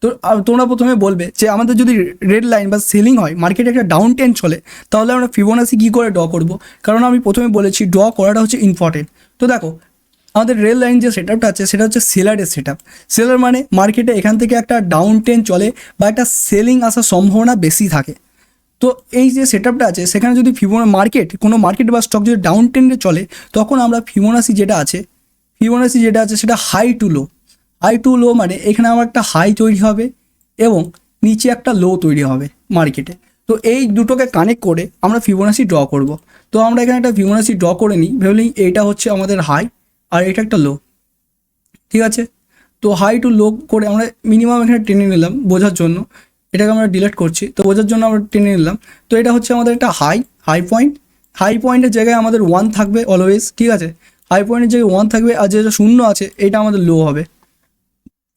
তো তোমরা প্রথমে বলবে যে আমাদের যদি রেড লাইন বা সেলিং হয়, মার্কেটে একটা ডাউন ট্রেন্ড চলে, তাহলে আমরা ফিবোনাসি কী করে ড্র করব, কারণ আমি প্রথমে বলেছি ড্র করাটা হচ্ছে ইম্পর্টেন্ট। তো দেখো আমাদের রেড লাইন যে সেট আপটা আছে সেটা হচ্ছে সেলারের সেট আপ। সেলার মানে মার্কেটে এখান থেকে একটা ডাউন ট্রেন্ড চলে বা একটা সেলিং আসার সম্ভাবনা বেশি থাকে। তো এই যে সেট আপটা আছে সেখানে যদি কোনো মার্কেট বা স্টক যদি ডাউন ট্রেন্ডে চলে, তখন আমরা ফিবোনাসি যেটা আছে সেটা হাই টু লো মানে এখানে আমার একটা হাই তৈরি হবে এবং নিচে একটা লো তৈরি হবে মার্কেটে। তো এই দুটোকে কানেক্ট করে আমরা ফিবোনাসি ড্র করব। তো আমরা এখানে একটা ফিবোনাসি ড্র করে নিই, ভেবেলি এইটা হচ্ছে আমাদের হাই আর এটা একটা লো। ঠিক আছে, তো হাই টু লো করে আমরা মিনিমাম এখানে টেনে নিলাম বোঝার জন্য, এটাকে আমরা ডিলিট করছি। তো বোঝার জন্য আমরা টেনে নিলাম। তো এটা হচ্ছে আমাদের একটা হাই পয়েন্টের জায়গায় আমাদের 1 থাকবে অলওয়েজ। ঠিক আছে, হাই পয়েন্টের জায়গায় 1 থাকবে, আর যেটা শূন্য আছে এটা আমাদের লো হবে।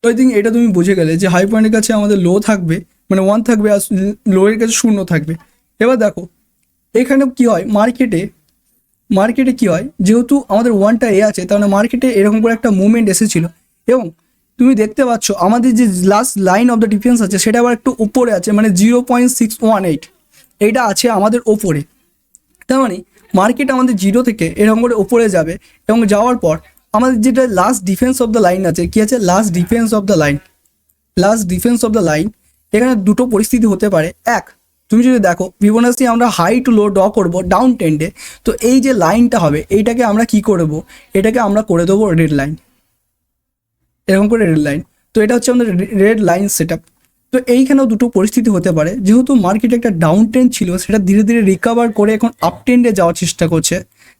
তো আই থিঙ্ক এটা তুমি বুঝে গেলে যে হাই পয়েন্টের কাছে আমাদের লো থাকবে, মানে 1 থাকবে, আর লোয়ের কাছে শূন্য থাকবে। এবার দেখো এখানে কি হয়, মার্কেটে কি হয়, যেহেতু আমাদের 1টা এ আছে, তাহলে মার্কেটে এরকম করে একটা মুভমেন্ট এসেছিলো, এবং তুমি দেখতে পাচ্ছ আমাদের যে last line of the defence আছে সেটা আবার একটু উপরে আছে, মানে 0.618 এইটা আছে আমাদের ওপরে। তার মানে মার্কেট আমাদের 0 থেকে এরকম করে ওপরে যাবে, এবং যাওয়ার পর আমাদের যেটা last defence of the line আছে, কি আছে, last defence of the line, এখানে দুটো পরিস্থিতি হতে পারে। এক, তুমি যদি দেখো ফিবোনাচি আমরা হাই টু লো ড্র করবো ডাউন ট্রেন্ডে, তো এই যে লাইনটা হবে এইটাকে আমরা কি করব, এটাকে আমরা করে দেবো রেড লাইন, এরকম করে রেড লাইন। তো এটা হচ্ছে আমাদের রেড লাইন সেট আপ। তো এইখানেও দুটো পরিস্থিতি হতে পারে, যেহেতু মার্কেটে একটা ডাউন ট্রেন্ড ছিল সেটা ধীরে ধীরে রিকভার করে এখন আপ ট্রেন্ডে যাওয়ার চেষ্টা করছে,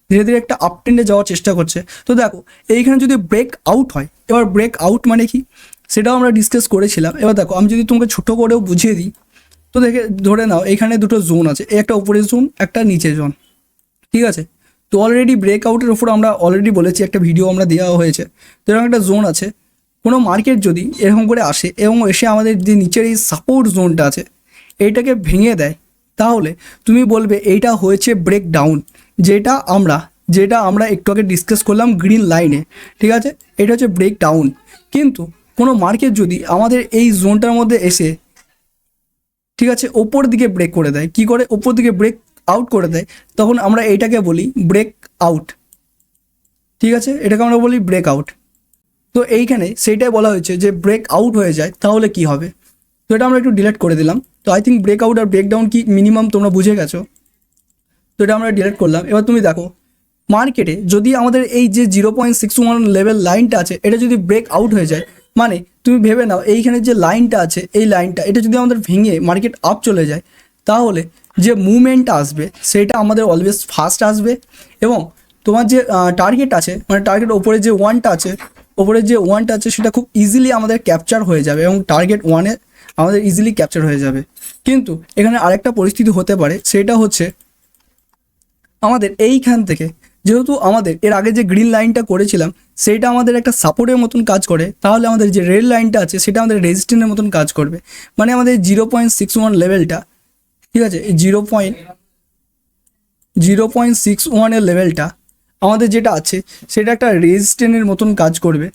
ধীরে ধীরে একটা আপ ট্রেন্ডে যাওয়ার চেষ্টা করছে। তো দেখো এইখানে যদি ব্রেক আউট হয়, এবার ব্রেক আউট মানে কি সেটাও আমরা ডিসকাস করেছিলাম। এবার দেখো আমি যদি তোমাকে ছোটো করেও বুঝিয়ে দিই, তো দেখে ধরে নাও এখানে দুটো জোন আছে, একটা উপরের জোন একটা নিচের জোন, ঠিক আছে। তো অলরেডি ব্রেকআউটের উপর আমরা অলরেডি বলেছি, একটা ভিডিও আমরা দেওয়া হয়েছে। তো এরকম একটা জোন আছে, কোনো মার্কেট যদি এরকম করে আসে এবং এসে আমাদের যে নিচের এই সাপোর্ট জোনটা আছে এইটাকে ভেঙে দেয়, তাহলে তুমি বলবে এইটা হয়েছে ব্রেক ডাউন, যেটা আমরা একটু আগে ডিসকাস করলাম গ্রিন লাইনে, ঠিক আছে। এটা হচ্ছে ব্রেক ডাউন। কিন্তু কোনো মার্কেট যদি আমাদের এই জোনটার মধ্যে এসে, ঠিক আছে, ওপর দিকে ব্রেক করে দেয়, কি করে, ওপর দিকে ব্রেক আউট করে দেয়, তখন আমরা এইটাকে বলি ব্রেক আউট, ঠিক আছে, এটাকে আমরা বলি ব্রেক আউট। তো এইখানে সেইটাই বলা হয়েছে যে ব্রেক আউট হয়ে যায় তাহলে কি হবে। তো এটা আমরা একটু ডিলিট করে দিলাম। তো আই থিঙ্ক ব্রেক আউট আর ব্রেক ডাউন কি মিনিমাম তোমরা বুঝে গেছো। তো এটা আমরা ডিলিট করলাম। এবার তুমি দেখো মার্কেটে যদি আমাদের এই যে 0.61 লেভেল লাইনটা আছে এটা যদি ব্রেক আউট হয়ে যায়, মানে তুমি ভেবে নাও এইখানে যে লাইনটা আছে এই লাইনটা এটা যদি আমাদের ভেঙে মার্কেট আপ চলে যায়, তাহলে যে মুভমেন্টটা আসবে সেটা আমাদের অলওয়েজ ফাস্ট আসবে, এবং তোমার যে টার্গেট আছে, মানে টার্গেট ওপরে যে ওয়ানটা আছে সেটা খুব ইজিলি আমাদের ক্যাপচার হয়ে যাবে, এবং টার্গেট ওয়ানে আমাদের ইজিলি ক্যাপচার হয়ে যাবে। কিন্তু এখানে আরেকটা পরিস্থিতি হতে পারে, সেটা হচ্ছে আমাদের এইখান থেকে, যেহেতু আমাদের এর আগে যে গ্রিন লাইনটা করেছিলাম সেইটা আমাদের একটা সাপোর্টের মতন কাজ করে, তাহলে আমাদের যে রেড লাইনটা আছে সেটা আমাদের রেজিস্ট্যান্সের মতন কাজ করবে। মানে আমাদের 0.61 লেভেলটা, ঠিক আছে, 0.61 লেভেলটা আমাদের যেটা আছে সেটা একটা রেজিস্ট্যান্সের মতন কাজ করবে।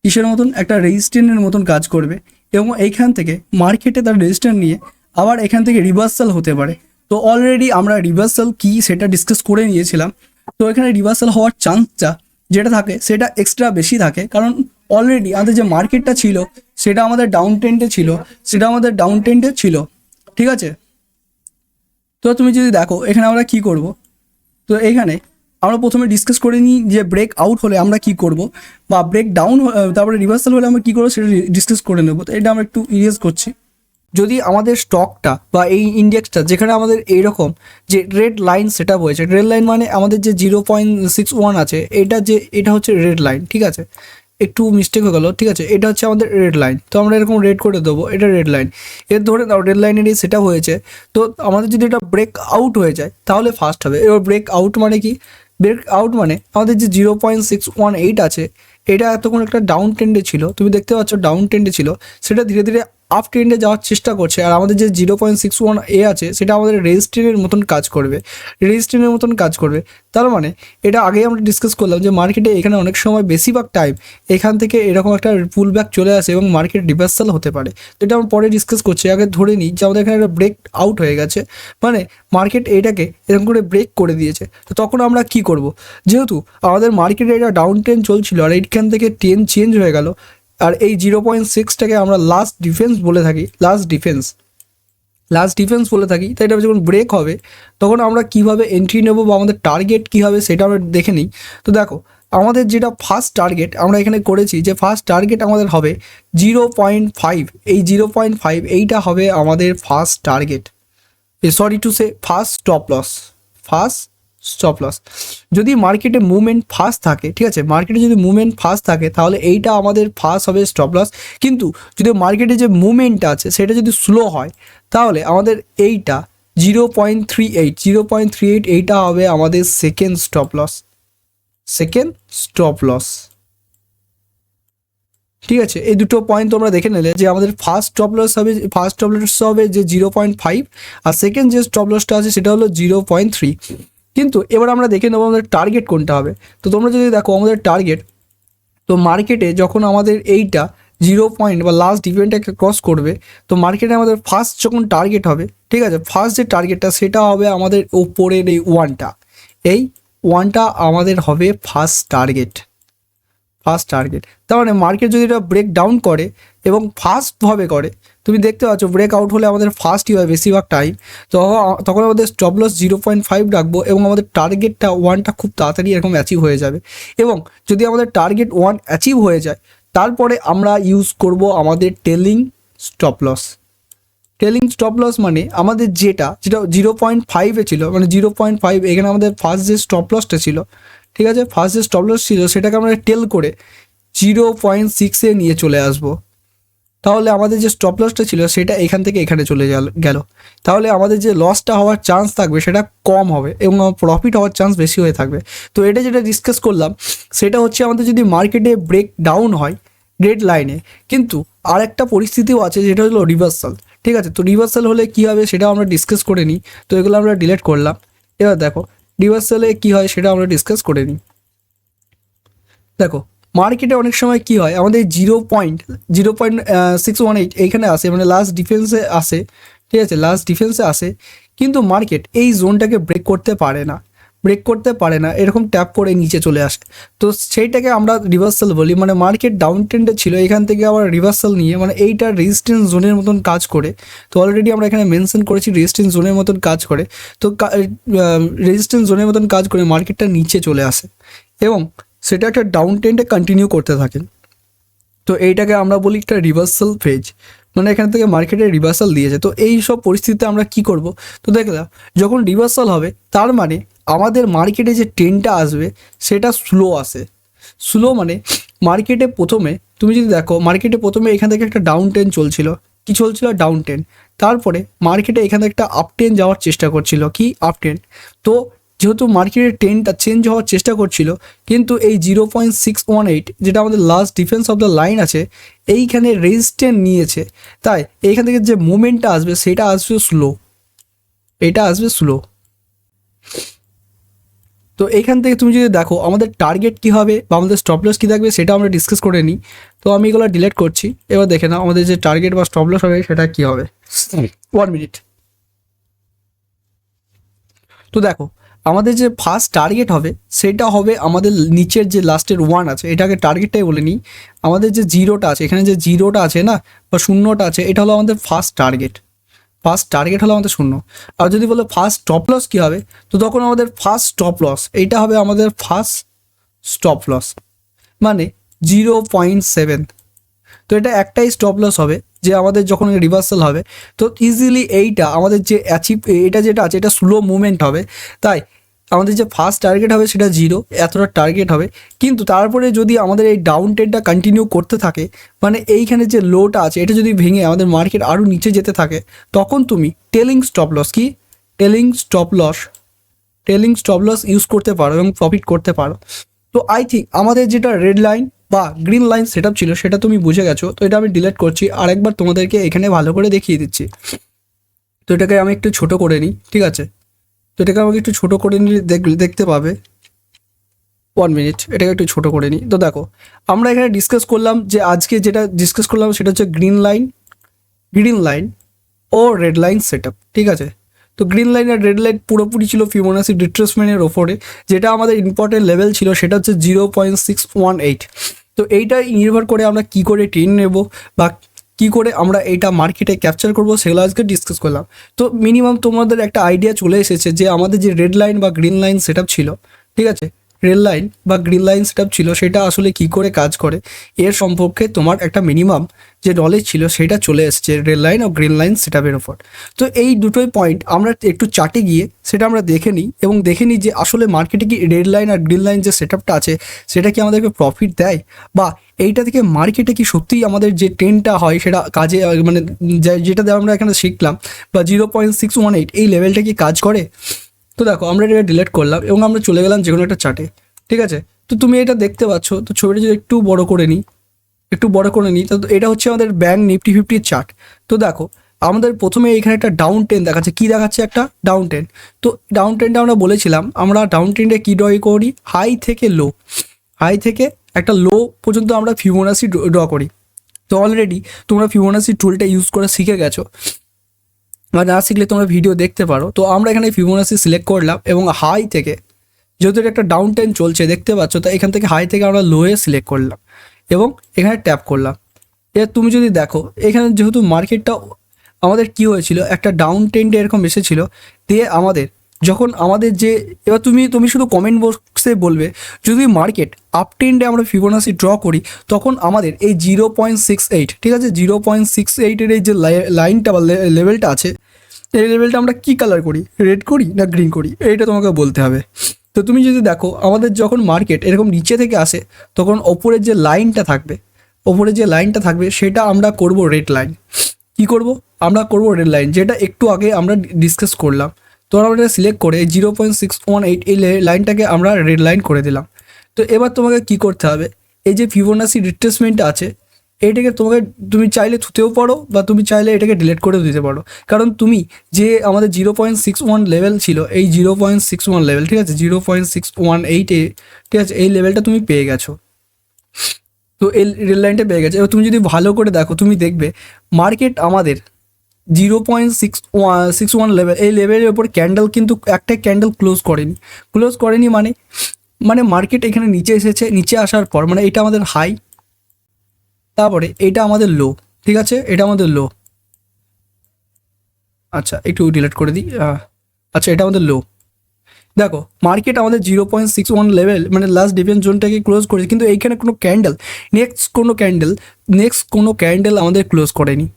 কিসের মতন, একটা রেজিস্ট্যান্সের মতন কাজ করবে, এবং এইখান থেকে মার্কেটে তার রেজিস্ট্যান্স নিয়ে আবার এখান থেকে রিভার্সাল হতে পারে। তো অলরেডি আমরা রিভার্সাল কি সেটা ডিসকাস করে নিয়েছিলাম। তো এখানে রিভার্সাল হওয়ার চান্সটা যেটা থাকে সেটা এক্সট্রা বেশি থাকে, কারণ অলরেডি আমাদের যে মার্কেটটা ছিল সেটা আমাদের ডাউন ট্রেন্ডে ছিল, ঠিক আছে। তো তুমি যদি দেখো এখানে আমরা কি করব, তো এখানে আমরা প্রথমে ডিসকাস করে নিই যে ব্রেক আউট হলে আমরা কি করব, বা ব্রেক ডাউন তারপরে রিভার্সাল হলে আমরা কী করবো সেটা ডিসকাস করে নেবো। তো এটা আমরা একটু ইরেজ করছি। যদি আমাদের স্টকটা বা এই ইন্ডেক্সটা যেখানে আমাদের এইরকম যে রেড লাইন সেট আপ হয়েছে, রেড লাইন মানে আমাদের যে 0.61 আছে এটা হচ্ছে রেড লাইন, ঠিক আছে, একটু মিস্টেক হয়ে গেলো, ঠিক আছে, এটা হচ্ছে আমাদের রেড লাইন। তো আমরা এরকম রেড করে দেবো, এটা রেড লাইন, এর ধরে নাও রেড লাইনের এই সেট আপ হয়েছে। তো আমাদের যদি এটা ব্রেক আউট হয়ে যায় তাহলে ফার্স্ট হবে। এবার ব্রেক আউট মানে কি, ব্রেক আউট মানে আমাদের যে 0.618 আছে এটা এতক্ষণ একটা ডাউন ট্রেন্ডে ছিল, তুমি দেখতে পাচ্ছ ডাউন ট্রেন্ডে ছিল, সেটা ধীরে ধীরে আপ ট্রেন্ডে যাওয়ার চেষ্টা করছে। আর আমাদের যে 0.61 আছে সেটা আমাদের রেজিস্ট্যান্সের মতন কাজ করবে। তার মানে এটা আগেই আমরা ডিসকাস করলাম যে মার্কেটে এখানে অনেক সময় বেশিরভাগ টাইম এখান থেকে এরকম একটা পুল ব্যাক চলে আসে এবং মার্কেট রিভার্সাল হতে পারে। তো এটা আমরা পরে ডিসকাস করছি, আগে ধরে নিই যে আমাদের এখানে একটা ব্রেক আউট হয়ে গেছে, মানে মার্কেট এটাকে এরকম করে ব্রেক করে দিয়েছে। তো তখন আমরা কি করব, যেহেতু আমাদের মার্কেটে এটা ডাউন ট্রেন্ড চলছিল আর এইখান থেকে ট্রেন্ড চেঞ্জ হয়ে গেল, আর এই 0.6টাকে আমরা লাস্ট ডিফেন্স বলে থাকি, তাই এটা যখন ব্রেক হবে তখন আমরা কিভাবে এন্ট্রি নেব বা আমাদের টার্গেট কী হবে সেটা আমরা দেখে নিই। তো দেখো আমাদের যেটা ফার্স্ট টার্গেট আমরা এখানে করেছি, যে ফার্স্ট টার্গেট আমাদের হবে 0.5, এই 0.5 এইটা হবে আমাদের first target, sorry to say first stop loss. যদি মার্কেটে মুভমেন্ট ফাস্ট থাকে, ঠিক আছে, মার্কেটে যদি মুভমেন্ট ফাস্ট থাকে তাহলে এইটা আমাদের ফার্স্ট হবে স্টপ লস। কিন্তু যদি মার্কেটে যে মুভমেন্টটা আছে সেটা যদি স্লো হয় তাহলে আমাদের এইটা 0.38 এইটা হবে আমাদের সেকেন্ড সেকেন্ড স্টপ লস। ঠিক আছে, এই দুটো পয়েন্ট তোমরা দেখে নিলে যে আমাদের ফার্স্ট স্টপ লস হবে যে 0.5, আর সেকেন্ড যে স্টপ লসটা আছে সেটা হলো 0.3। কিন্তু এবার আমরা দেখে নেবো আমাদের টার্গেট কোনটা হবে। তো তোমরা যদি দেখো আমাদের টার্গেট, তো মার্কেটে যখন আমাদের এইটা 0 বা লাস্ট ডিফেন্ডটাকে ক্রস করবে, তো মার্কেটে আমাদের ফার্স্ট যখন টার্গেট হবে, ঠিক আছে, ফার্স্ট যে টার্গেটটা সেটা হবে আমাদের ওপরের এই ওয়ানটা আমাদের হবে ফার্স্ট টার্গেট। তার মানে মার্কেট যদি এটা ব্রেক ডাউন করে এবং ফাস্টভাবে করে, তুমি দেখতে পাচ্ছ ব্রেক আউট হলে আমাদের ফাস্টই হয় বেশিরভাগ টাইম, তো তখন আমাদের স্টপ লস 0.5 রাখবো এবং আমাদের টার্গেটটা ওয়ানটা খুব তাড়াতাড়ি এরকম অ্যাচিভ হয়ে যাবে। এবং যদি আমাদের টার্গেট ওয়ান অ্যাচিভ হয়ে যায়, তারপরে আমরা ইউজ করব আমাদের টেলিং স্টপ লস মানে আমাদের যেটা 0.5-এ ছিল, মানে 0.5 এখানে আমাদের ফার্স্ট যে স্টপ লসটা ছিল, ঠিক আছে, ফার্স্ট যে স্টপ লস ছিল সেটাকে আমরা টেল করে 0.6-এ নিয়ে চলে আসবো। তাহলে আমাদের যে স্টপ লসটা ছিল সেটা এখান থেকে এখানে চলে গেল। তাহলে আমাদের যে লসটা হওয়ার চান্স থাকবে সেটা কম হবে এবং প্রফিট হওয়ার চান্স বেশি হয়ে থাকবে। তো এটা যেটা ডিসকাস করলাম সেটা হচ্ছে আমাদের যদি মার্কেটে ব্রেক ডাউন হয় রেড লাইনে, কিন্তু আর একটা পরিস্থিতিও আছে যেটা হলো রিভার্সাল। ঠিক আছে, তো রিভার্সাল হলে কী হবে সেটাও আমরা ডিসকাস করে নিই। তো এগুলো আমরা ডিলিট করলাম। এবার দেখো রিভার্সালে কী হয় সেটা আমরা ডিসকাস করে নিই। দেখো মার্কেটে অনেক সময় কী হয়, আমাদের 0.618 এইখানে আসে, মানে লাস্ট ডিফেন্সে আসে, ঠিক আছে, লাস্ট ডিফেন্সে আসে, কিন্তু মার্কেট এই জোনটাকে ব্রেক করতে পারে না, এরকম ট্যাপ করে নিচে চলে আসে। তো সেইটাকে আমরা রিভার্সাল বলি, মানে মার্কেট ডাউন ট্রেন্ডে ছিল, এখান থেকে আবার রিভার্সাল নিয়ে, মানে এইটা রেজিস্ট্যান্স জোনের মতন কাজ করে। তো অলরেডি আমরা এখানে মেনশন করেছি রেজিস্ট্যান্স জোনের মতন কাজ করে। তো রেজিস্ট্যান্স জোনের মতন কাজ করে মার্কেটটা নিচে চলে আসে এবং সেটা একটা ডাউন ট্রেন্ডে কন্টিনিউ করতে থাকে। তো এইটাকে আমরা বলি একটা রিভার্সাল ফেজ, মানে এখান থেকে মার্কেটে রিভার্সাল দিয়েছে। তো এই সব পরিস্থিতিতে আমরা কি করব, তো দেখলাম যখন রিভার্সাল হবে তার মানে আমাদের মার্কেটে যে ট্রেন্ডটা আসবে সেটা স্লো মানে মার্কেটে প্রথমে তুমি যদি দেখো, মার্কেটে প্রথমে এখান থেকে একটা ডাউন ট্রেন্ড চলছিল, ডাউন ট্রেন্ড, তারপরে মার্কেটে এখানে একটা আপ ট্রেন্ড যাওয়ার চেষ্টা করছিল, আপ ট্রেন্ড। তো যেহেতু মার্কেটের ট্রেন্ডটা চেঞ্জ হওয়ার চেষ্টা করছিল, কিন্তু এই 0.618 যেটা আমাদের last defence of the line আছে এইখানে রেজিস্ট্যান্স নিয়েছে, তাই এইখান থেকে যে মুভমেন্টটা আসবে সেটা আসবে স্লো। তো এইখান থেকে তুমি যদি দেখো আমাদের টার্গেট কী হবে বা আমাদের স্টপ লস কী থাকবে সেটা আমরা ডিসকাস করে নিই। তো আমি এগুলো ডিলিট করছি। এবার দেখে নাও আমাদের যে টার্গেট বা স্টপ লস হবে সেটা কী হবে। 1 মিনিট। তো দেখো আমাদের যে ফার্স্ট টার্গেট হবে সেটা হবে আমাদের নিচের যে লাস্টের ওয়ান আছে, এটাকে টার্গেটটাই বলে নিই। আমাদের যে জিরোটা আছে, এখানে যে জিরোটা আছে না বা শূন্যটা আছে, এটা হলো আমাদের ফার্স্ট টার্গেট হলো আমাদের শূন্য। আর যদি বলো ফার্স্ট স্টপ লস কী হবে, তো তখন আমাদের ফার্স্ট স্টপ লস এইটা হবে আমাদের ফার্স্ট স্টপ লস, মানে 0.7। তো এটা একটাই স্টপ লস হবে যে আমাদের যখন রিভার্সাল হবে, তো ইজিলি এইটা আমাদের যে এটা যেটা আছে এটা স্লো মুভমেন্ট হবে, তাই আমাদের যে ফার্স্ট টার্গেট হবে সেটা 0, এতটা টার্গেট হবে। কিন্তু তারপরে যদি আমাদের এই ডাউন ট্রেন্ডটা কন্টিনিউ করতে থাকে, মানে এইখানে যে লোটা আছে এটা যদি ভেঙে আমাদের মার্কেট আরও নিচে যেতে থাকে, তখন তুমি টেলিং স্টপ লস ইউজ করতে পারো এবং প্রফিট করতে পারো। তো আই থিঙ্ক আমাদের যেটা রেড লাইন বা গ্রিন লাইন সেট আপ ছিল সেটা তুমি বুঝে গেছো। তো এটা আমি ডিলিট করছি, আরেকবার তোমাদেরকে এখানে ভালো করে দেখিয়ে দিচ্ছি। তো এটাকে আমি একটু ছোট করে নিই, ঠিক আছে, তো এটাকে আমাকে একটু ছোট করে নিলে দেখতে পাবে। 1 মিনিট, এটাকে একটু ছোট করে নিই। তো দেখো আমরা এখানে ডিসকাস করলাম যে আজকে যেটা ডিসকাস করলাম সেটা হচ্ছে গ্রিন লাইন ও রেড লাইন সেট আপ, ঠিক আছে। তো গ্রিন লাইন আর রেড লাইন পুরোপুরি ছিল ফিবোনাসি রিট্রেসমেন্টের ওপরে। যেটা আমাদের ইম্পর্টেন্ট লেভেল ছিল সেটা হচ্ছে 0.618। তো এইটাই নির্ভর করে আমরা কি করে ট্রেন নেব বা কি করে আমরা এইটা মার্কেটে ক্যাপচার করব সেগুলো আজকে ডিসকাস করলাম। তো মিনিমাম তোমাদের একটা আইডিয়া চলে এসেছে যে আমাদের যে রেড লাইন বা গ্রিন লাইন সেট আপ ছিল, ঠিক আছে, রেড লাইন বা গ্রিন লাইন সেট আপ ছিল সেটা আসলে কি করে কাজ করে এর সম্পর্কে তোমার একটা মিনিমাম যে নলেজ ছিল সেটা চলে এসেছে রেড লাইন ও গ্রিন লাইন সেট আপের ওপর। তো এই দুটোই পয়েন্ট আমরা একটু চার্টে গিয়ে সেটা আমরা দেখে নিই এবং দেখে নিই যে আসলে মার্কেটে কি রেড লাইন আর গ্রিন লাইন যে সেট আপটা আছে সেটা কি আমাদেরকে প্রফিট দেয়, বা এইটা থেকে মার্কেটে কি সত্যিই আমাদের যে ট্রেন্ডটা হয় সেটা কাজে, মানে যেটা আমরা এখানে শিখলাম বা 0.618 এই লেভেলটা কি কাজ করে। তো দেখো আমরা এটা ডিলিট করলাম এবং আমরা চলে গেলাম যে কোনো একটা চার্টে, ঠিক আছে। তো তো তুমি এটা দেখতে পাচ্ছ। তো ছবিটা যদি একটু বড় করে নিই, তো এটা হচ্ছে আমাদের ব্যাংক নিফটি 50 চার্ট। তো দেখো আমাদের প্রথমে এখানে একটা ডাউন ট্রেন্ড দেখাচ্ছে। কি দেখাচ্ছে? একটা ডাউন ট্রেন্ড। তো ডাউন ট্রেন্ডে আমরা বলেছিলাম আমরা ডাউন ট্রেন্ডে কী ড্র করি, হাই থেকে লো, হাই থেকে একটা লো পর্যন্ত আমরা ফিবোনাসি ড্র করি। তো অলরেডি তোমরা ফিবোনাসি টুলটা ইউজ করে শিখে গেছো, বা না শিখলে তোমরা ভিডিও দেখতে পারো। তো আমরা এখানে ফিবোনাসি সিলেক্ট করলাম এবং হাই থেকে, যেহেতু এটা একটা ডাউন ট্রেন্ড চলছে দেখতে পাচ্ছ, তো এখান থেকে হাই থেকে আমরা লোয়ে সিলেক্ট করলাম এবং এখানে ট্যাপ করলাম। এবার তুমি যদি দেখো এখানে যেহেতু মার্কেটটা আমাদের কি হয়েছিল, একটা ডাউন ট্রেন্ডে এরকম এসেছিল, দিয়ে আমাদের যখন আমাদের যে, এবার তুমি শুধু কমেন্ট বক্সে বলবে যদি মার্কেট আপ ট্রেন্ডে আমরা ফিবোনাসি ড্র করি তখন আমাদের এই 0.68, ঠিক আছে, 0.68-এর এই যে লাইনটা বা লেভেলটা আছে, এই লেভেলটা আমরা কী কালার করি, রেড করি না গ্রিন করি, এইটা তোমাকে বলতে হবে। তো তুমি যদি দেখো আমাদের যখন মার্কেট এরকম নিচে থেকে আসে তখন ওপরের যে লাইনটা থাকবে, সেটা আমরা করব রেড লাইন। কি করব? আমরা করব রেড লাইন, যেটা একটু আগে আমরা ডিসকাস করলাম। তো আমরা এটা সিলেক্ট করে 0.618 এই লাইনটাকে আমরা রেড লাইন করে দিলাম। তো এবার তোমাকে কি করতে হবে, এই যে ফিবোনাসি রিট্রেসমেন্ট আছে এইটাকে তুমি চাইলে থুতেও পারো বা তুমি চাইলে এটাকে ডিলিট করেও দিতে পারো। কারণ তুমি যে আমাদের 0.61 লেভেল ছিল, এই 0.61 লেভেল, ঠিক আছে, 0.618, ঠিক আছে, এই লেভেলটা তুমি পেয়ে গেছো। তো এই রেল লাইনটা পেয়ে গেছে। এবার তুমি যদি ভালো করে দেখো তুমি দেখবে মার্কেট আমাদের 0.661 লেভেল, এই লেভেলের ওপর ক্যান্ডেল কিন্তু একটা ক্যান্ডেল ক্লোজ করেনি মানে মার্কেট এখানে নিচে এসেছে। নিচে আসার পর মানে এটা আমাদের হাই, তারপরে এটা আমাদের লো, ঠিক আছে, এটা আমাদের লো। আচ্ছা একটু ডিলিট করে দিই। আচ্ছা এটা আমাদের লো। দেখো মার্কেট আমাদের 0.61 লেভেল মানে লাস্ট ডিফেন্স জোনটাকে ক্লোজ করেছে, কিন্তু এইখানে নেক্সট কোনো ক্যান্ডেল আমাদের ক্লোজ করেনি।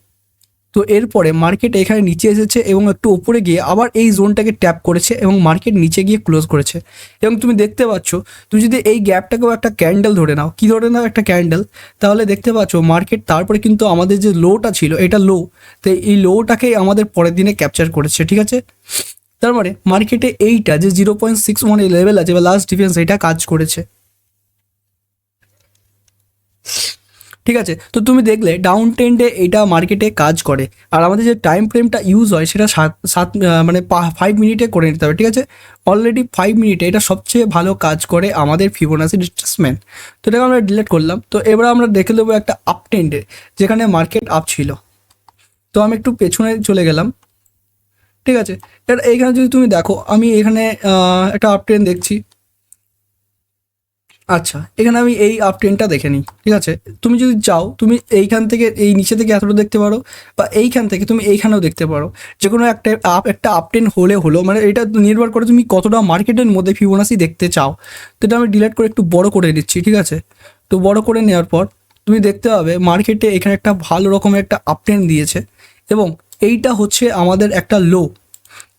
তো এরপরে মার্কেট এখানে নিচে এসেছে এবং একটু উপরে গিয়ে আবার এই জোনটাকে ট্যাপ করেছে এবং মার্কেট নিচে গিয়ে ক্লোজ করেছে। এবং তুমি দেখতে পাচ্ছ, তুমি যদি এই গ্যাপটাকেও একটা ক্যান্ডেল ধরে নাও, কি ধরে নাও, একটা ক্যান্ডেল, তাহলে দেখতে পাচ্ছ মার্কেট তারপরে কিন্তু আমাদের যে লোটা ছিল এটা লো, তো এই লোটাকেই আমাদের পরের দিনে ক্যাপচার করেছে, ঠিক আছে। তার মানে মার্কেটে এইটা যে 0.61 এই লেভেল আছে বা লাস্ট ডিফেন্স, এটা কাজ করেছে, ঠিক আছে। তো তুমি দেখলে ডাউন ট্রেন্ডে এটা মার্কেটে কাজ করে। আর আমাদের যে টাইম ফ্রেমটা ইউজ হয় সেটা মানে 5 মিনিটে করে নিতে হবে, ঠিক আছে। অলরেডি 5 মিনিটে এটা সবচেয়ে ভালো কাজ করে আমাদের ফিবোনাসি রিট্রেসমেন্ট। তো এটাকে আমরা ডিলিট করলাম। তো এবার আমরা দেখে নেবো একটা আপ ট্রেন্ডে যেখানে মার্কেট আপ ছিল। তো আমি একটু পেছনে চলে গেলাম, ঠিক আছে। এবার এইখানে যদি তুমি দেখো আমি এখানে একটা আপ ট্রেন্ড দেখছি। আচ্ছা এখানে আমি এই আপ ট্রেন্ডটা দেখে নিই, ঠিক আছে। তুমি যদি চাও তুমি এইখান থেকে এই নিচে থেকে এতটা দেখতে পারো, বা এইখান থেকে তুমি এইখানেও দেখতে পারো। যে কোনো একটা আপ ট্রেন্ড হলো মানে এটা নির্ভর করে তুমি কতটা মার্কেটের মধ্যে ফিবোনাসি দেখতে চাও। তো এটা আমি ডিলিট করে একটু বড় করে দিচ্ছি, ঠিক আছে। তো বড় করে নেওয়ার পর তুমি দেখতে পাবে মার্কেটে এখানে একটা ভালো রকমের একটা আপ ট্রেন্ড দিয়েছে এবং এইটা হচ্ছে আমাদের একটা লো।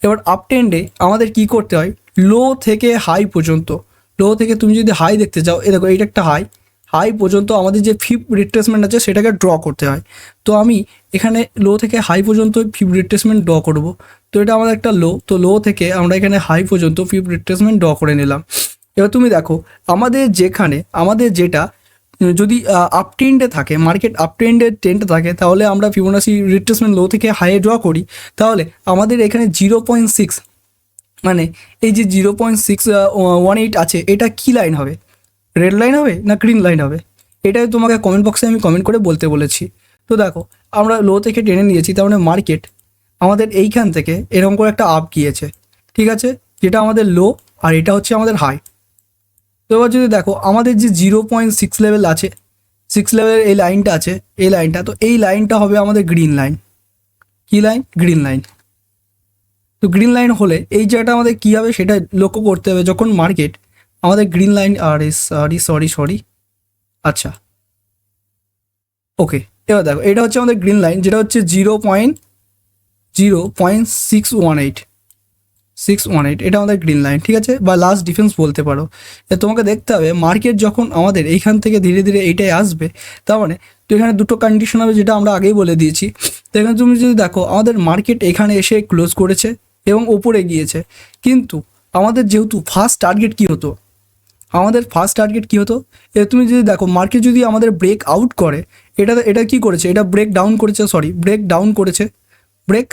এবার আপ ট্রেন্ডে আমাদের কি করতে হয়, লো থেকে হাই পর্যন্ত, লো থেকে তুমি যদি হাই দেখতে চাও, এ দেখো এইটা একটা হাই পর্যন্ত আমাদের যে ফিপ রিট্রেসমেন্ট আছে সেটাকে ড্র করতে হয়। তো আমি এখানে লো থেকে হাই পর্যন্ত ফিপ রিট্রেসমেন্ট ড্র করব। তো এটা আমাদের একটা লো, তো লো থেকে আমরা এখানে হাই পর্যন্ত ফিপ রিট্রেসমেন্ট ড্র করে নিলাম। এবার তুমি দেখো আমাদের যেটা যদি আপ ট্রেন্ডে থাকে, মার্কেট আপ ট্রেন্ডে থাকে, তাহলে আমরা ফিবোনাসি রিট্রেসমেন্ট লো থেকে হাইয়ে ড্র করি। তাহলে আমাদের এখানে 0.6 মানে এই যে 0.618 আছে, এটা কি লাইন হবে, রেড লাইন হবে না গ্রিন লাইন হবে, এটাই তোমাকে কমেন্ট বক্সে আমি কমেন্ট করে বলতে বলেছি। তো দেখো আমরা লো থেকে টেনে নিয়েছি, তার মানে মার্কেট আমাদের এইখান থেকে এরকম করে একটা আপ গিয়েছে, ঠিক আছে, যেটা আমাদের লো আর এটা হচ্ছে আমাদের হাই। তো এবার যদি দেখো আমাদের যে 0.6 লেভেল আছে, 6 লেভেলের এই লাইনটা আছে, এই লাইনটা, তো এই লাইনটা হবে আমাদের গ্রিন লাইন। কী লাইন? Green line. তো গ্রিন লাইন হলে এই জায়গাটা আমাদের কী হবে সেটা লক্ষ্য করতে হবে। যখন মার্কেট আমাদের গ্রিন লাইন, সরি, আচ্ছা ওকে, এবার দেখো এটা হচ্ছে আমাদের গ্রিন লাইন, যেটা হচ্ছে 0.618, এটা আমাদের গ্রিন লাইন, ঠিক আছে, বা লাস্ট ডিফেন্স বলতে পারো। তোমাকে দেখতে হবে মার্কেট যখন আমাদের এইখান থেকে ধীরে ধীরে এইটাই আসবে, তার মানে তো এখানে দুটো কন্ডিশন হবে যেটা আমরা আগেই বলে দিয়েছি। তো এখানে তুমি যদি দেখো আমাদের মার্কেট এখানে এসে ক্লোজ করেছে এবং ওপরে গিয়েছে, কিন্তু আমাদের যেহেতু ফার্স্ট টার্গেট কী হতো, আমাদের ফার্স্ট টার্গেট কী হতো, তুমি যদি দেখো মার্কেট যদি আমাদের ব্রেক আউট করে, এটা কি করেছে, এটা ব্রেক ডাউন করেছে, ব্রেক ডাউন করেছে, ব্রেক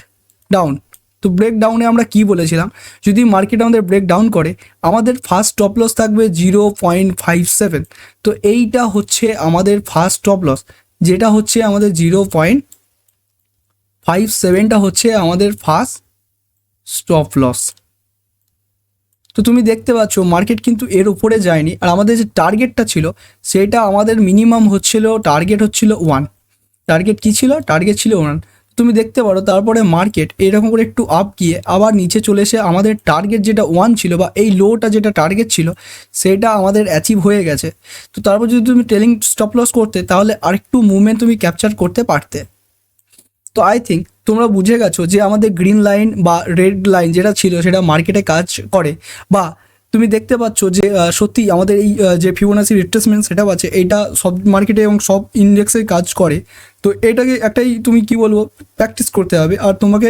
ডাউন। তো ব্রেক ডাউনে আমরা কি বলেছিলাম, যদি মার্কেট আমাদের ব্রেক ডাউন করে আমাদের ফার্স্ট স্টপ লস থাকবে 0.57। তো এইটা হচ্ছে আমাদের ফার্স্ট স্টপ লস, যেটা হচ্ছে আমাদের 0.57টা হচ্ছে আমাদের ফার্স্ট স্টপ লস। তো তুমি দেখতে পাচ্ছ মার্কেট কিন্তু এর উপরে যায়নি, আর আমাদের যে টার্গেটটা ছিল সেটা আমাদের মিনিমাম টার্গেট হচ্ছিল 1। টার্গেট কী ছিল, টার্গেট ছিল 1। তুমি দেখতে পারো তারপরে মার্কেট এরকম করে একটু আপ গিয়ে আবার নিচে চলে এসে আমাদের টার্গেট যেটা 1 ছিল বা এই লোটা যেটা টার্গেট ছিল সেটা আমাদের অ্যাচিভ হয়ে গেছে। তো তারপর যদি তুমি ট্রেলিং স্টপ লস করতে তাহলে আরেকটু মুভমেন্ট তুমি ক্যাপচার করতে পারতে। তো আই থিঙ্ক তোমরা বুঝে গেছো যে আমাদের গ্রিন লাইন বা রেড লাইন যেটা ছিল সেটা মার্কেটে কাজ করে, বা তুমি দেখতে পাচ্ছ যে সত্যি আমাদের এই যে ফিবোনাচি রিট্রেসমেন্ট সেটআপ আছে এইটা সব মার্কেটে এবং সব ইন্ডেক্সে কাজ করে। তো এটাকে একটাই তুমি কি বলবো প্র্যাকটিস করতে হবে, আর তোমাকে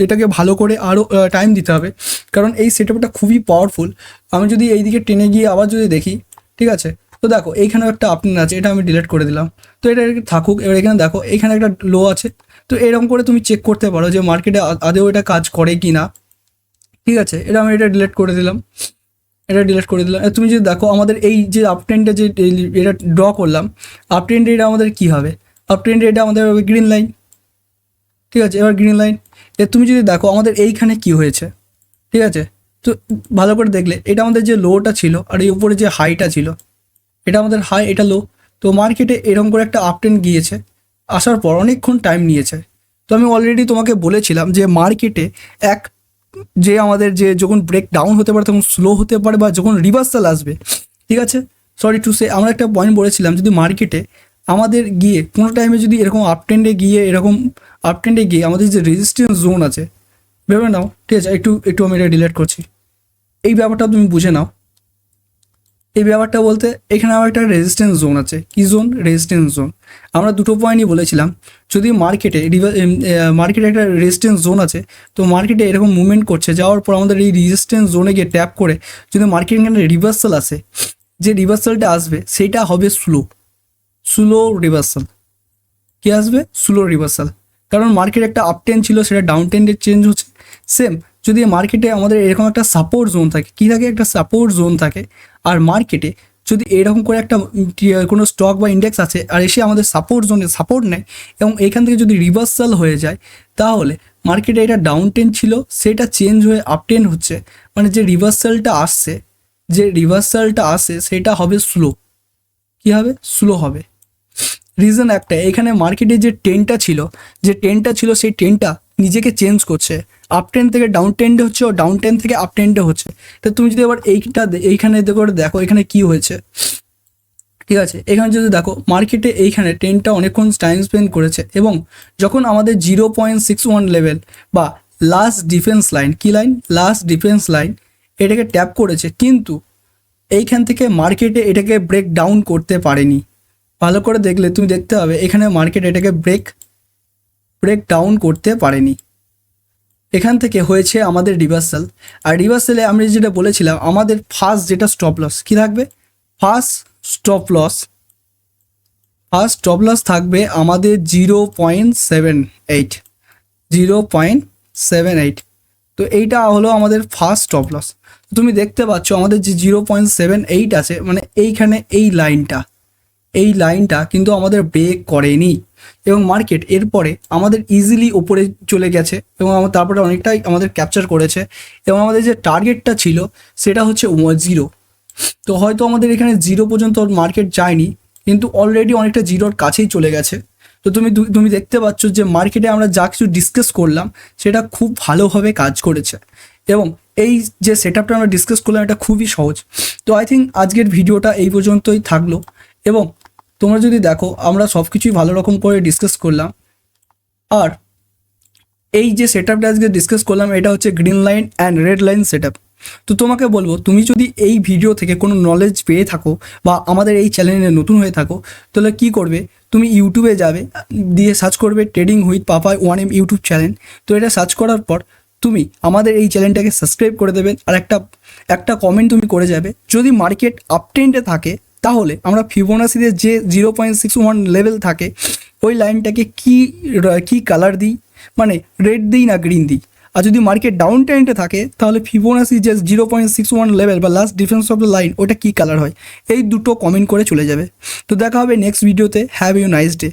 এটাকে ভালো করে আরও টাইম দিতে হবে, কারণ এই সেটআপটা খুবই পাওয়ারফুল। আমি যদি এই দিকে টেনে গিয়ে আবার যদি দেখি, ঠিক আছে, তো দেখো এইখানেও একটা আপডেট আছে, এটা আমি ডিলিট করে দিলাম। তো এটা থাকুক। এবার এখানে দেখো এখানে একটা লো আছে। তো এরকম করে তুমি চেক করতে পারো যে মার্কেটে আদেও এটা কাজ করে কি না, ঠিক আছে। আমি এটা ডিলিট করে দিলাম, তুমি যদি দেখো আমাদের এই যে আপ ট্রেন্ডে যে এটা ড্র করলাম, আপ ট্রেন্ডে এটা আমাদের কী হবে, আপ ট্রেন্ডে এটা আমাদের হবে গ্রিন লাইন, ঠিক আছে। এবার গ্রিন লাইন তুমি যদি দেখো আমাদের এইখানে কি হয়েছে, ঠিক আছে। তো ভালো করে দেখলে এটা আমাদের যে লোটা ছিল আর এই উপরে যে হাইটা ছিল, এটা আমাদের হাই, এটা লো। তো মার্কেটে এরকম করে একটা আপ ট্রেন্ড গিয়েছে, আসার পর অনেকক্ষণ টাইম নিয়েছে। তো আমি অলরেডি তোমাকে বলেছিলাম যে মার্কেটে যে আমাদের যে যখন ব্রেক ডাউন হতে পারে তখন স্লো হতে পারে, বা যখন রিভার্সাল আসবে, ঠিক আছে। সরি টু সে আমরা একটা পয়েন্ট বলেছিলাম, যদি মার্কেটে আমাদের গিয়ে কোনো টাইমে যদি এরকম আপ ট্রেন্ডে গিয়ে আমাদের যে রেজিস্ট্যান্স জোন আছে, ভেবে নাও, ঠিক আছে। একটু আমি এটা ডিলিট করছি। এই ব্যাপারটা তুমি বুঝে নাও। এই ব্যাপারটা বলতে এখানে আমার একটা রেজিস্ট্যান্স জোন আছে। কি জোন? Resistance zone. আমরা দুটো পয়েন্টই বলেছিলাম, যদি মার্কেটে একটা রেজিস্ট্যান্স জোন আছে, তো মার্কেটে এরকম মুভমেন্ট করছে, যাওয়ার পর আমাদের এই রেজিস্ট্যান্স জোনে গিয়ে ট্যাপ করে যদি মার্কেট এখানে রিভার্সাল আসে, যে রিভার্সালটা আসবে সেইটা হবে স্লো রিভার্সাল। কী আসবে? Slow reversal. কারণ মার্কেট একটা আপ ট্রেন্ড ছিল, সেটা ডাউন ট্রেন্ডে চেঞ্জ হচ্ছে। সেম যদি মার্কেটে আমাদের এরকম একটা সাপোর্ট জোন থাকে, কী থাকে? একটা সাপোর্ট জোন থাকে। আর মার্কেটে যদি এরকম করে একটা কোনো স্টক বা ইন্ডেক্স আছে আর এসে আমাদের সাপোর্ট জোনে সাপোর্ট নেয় এবং এখান থেকে যদি রিভার্সাল হয়ে যায়, তাহলে মার্কেটে এটা ডাউন ট্রেন্ড ছিল সেটা চেঞ্জ হয়ে আপ ট্রেন্ড হচ্ছে। মানে যে রিভার্সালটা আসছে সেটা হবে স্লো। কী হবে? স্লো হবে। রিজন একটা, এখানে মার্কেটে যে ট্রেন্ডটা ছিল সেই ট্রেন্ডটা নিজেকে চেঞ্জ করছে। আপ ট্রেন্ড থেকে ডাউন ট্রেন্ডে হচ্ছে, ও ডাউন ট্রেন্ড থেকে আপ ট্রেন্ডে হচ্ছে। তো তুমি যদি আবার এইখানে দেখো এখানে কি হয়েছে, ঠিক আছে। এখানে যদি দেখো মার্কেটে এইখানে ট্রেন্ডটা অনেকক্ষণ টাইম স্পেন্ড করেছে, এবং যখন আমাদের 0.61 লেভেল বা লাস্ট ডিফেন্স লাইন এটাকে ট্যাপ করেছে, কিন্তু এইখান থেকে মার্কেটে এটাকে ব্রেক ডাউন করতে পারেনি। ভালো করে দেখলে তুমি দেখতে হবে এখানে মার্কেট এটাকে ব্রেক ডাউন করতে পারেনি। এখান থেকে হয়েছে আমাদের রিভার্সাল। আর রিভার্সালে আমি যেটা বলেছিলাম, আমাদের ফার্স্ট যেটা স্টপ লস কী থাকবে, ফার্স্ট স্টপ লস থাকবে আমাদের 0.78। তো এইটা হলো আমাদের ফার্স্ট স্টপ লস। তুমি দেখতে পাচ্ছ আমাদের যে 0.78 আছে, মানে এইখানে এই লাইনটা কিন্তু আমাদের ব্রেক করেনি, এবং মার্কেট এরপরে আমাদের ইজিলি ওপরে চলে গেছে এবং তারপরে অনেকটাই আমাদের ক্যাপচার করেছে, এবং আমাদের যে টার্গেটটা ছিল সেটা হচ্ছে 0। তো হয়তো আমাদের এখানে 0 পর্যন্ত মার্কেট যায়নি, কিন্তু অলরেডি অনেকটা 0-র কাছেই চলে গেছে। তো তুমি দেখতে পাচ্ছ যে মার্কেটে আমরা যা কিছু ডিসকাস করলাম সেটা খুব ভালোভাবে কাজ করেছে, এবং এই যে সেটআপটা আমরা ডিসকাস করলাম এটা খুবই সহজ। তো আই থিঙ্ক আজকের ভিডিওটা এই পর্যন্তই থাকলো, এবং তোমরা যদি দেখো আমরা সব কিছুই ভালো রকম করে ডিসকাস করলাম। আর এই যে সেটআপটা আজকে ডিসকাস করলাম এটা হচ্ছে green line and red line setup. তো তোমাকে বলবো, তুমি যদি এই ভিডিও থেকে কোনো নলেজ পেয়ে থাকো বা আমাদের এই চ্যানেলে নতুন হয়ে থাকো, তাহলে কি করবে, তুমি ইউটিউবে যাবে, দিয়ে সার্চ করবে trading with Papai 1M YouTube channel. তো এটা সার্চ করার পর তুমি আমাদের এই চ্যানেলটাকে সাবস্ক্রাইব করে দেবেন আর একটা কমেন্ট তুমি করে যাবে। যদি মার্কেট আপ ট্রেন্ডে থাকে তাহলে আমরা ফিবোনাসিতে যে 0.61 লেভেল থাকে ওই লাইনটাকে কি কালার দিই, মানে রেড দিই না গ্রিন দিই। আর যদি মার্কেট ডাউন ট্রেন্ডে থাকে তাহলে ফিবোনাসি যে 0.61 লেভেল বা last difference of the line ওটা কী কালার হয়, এই দুটো কমেন্ট করে চলে যাবে। তো দেখা হবে নেক্সট ভিডিওতে। Have you nice day.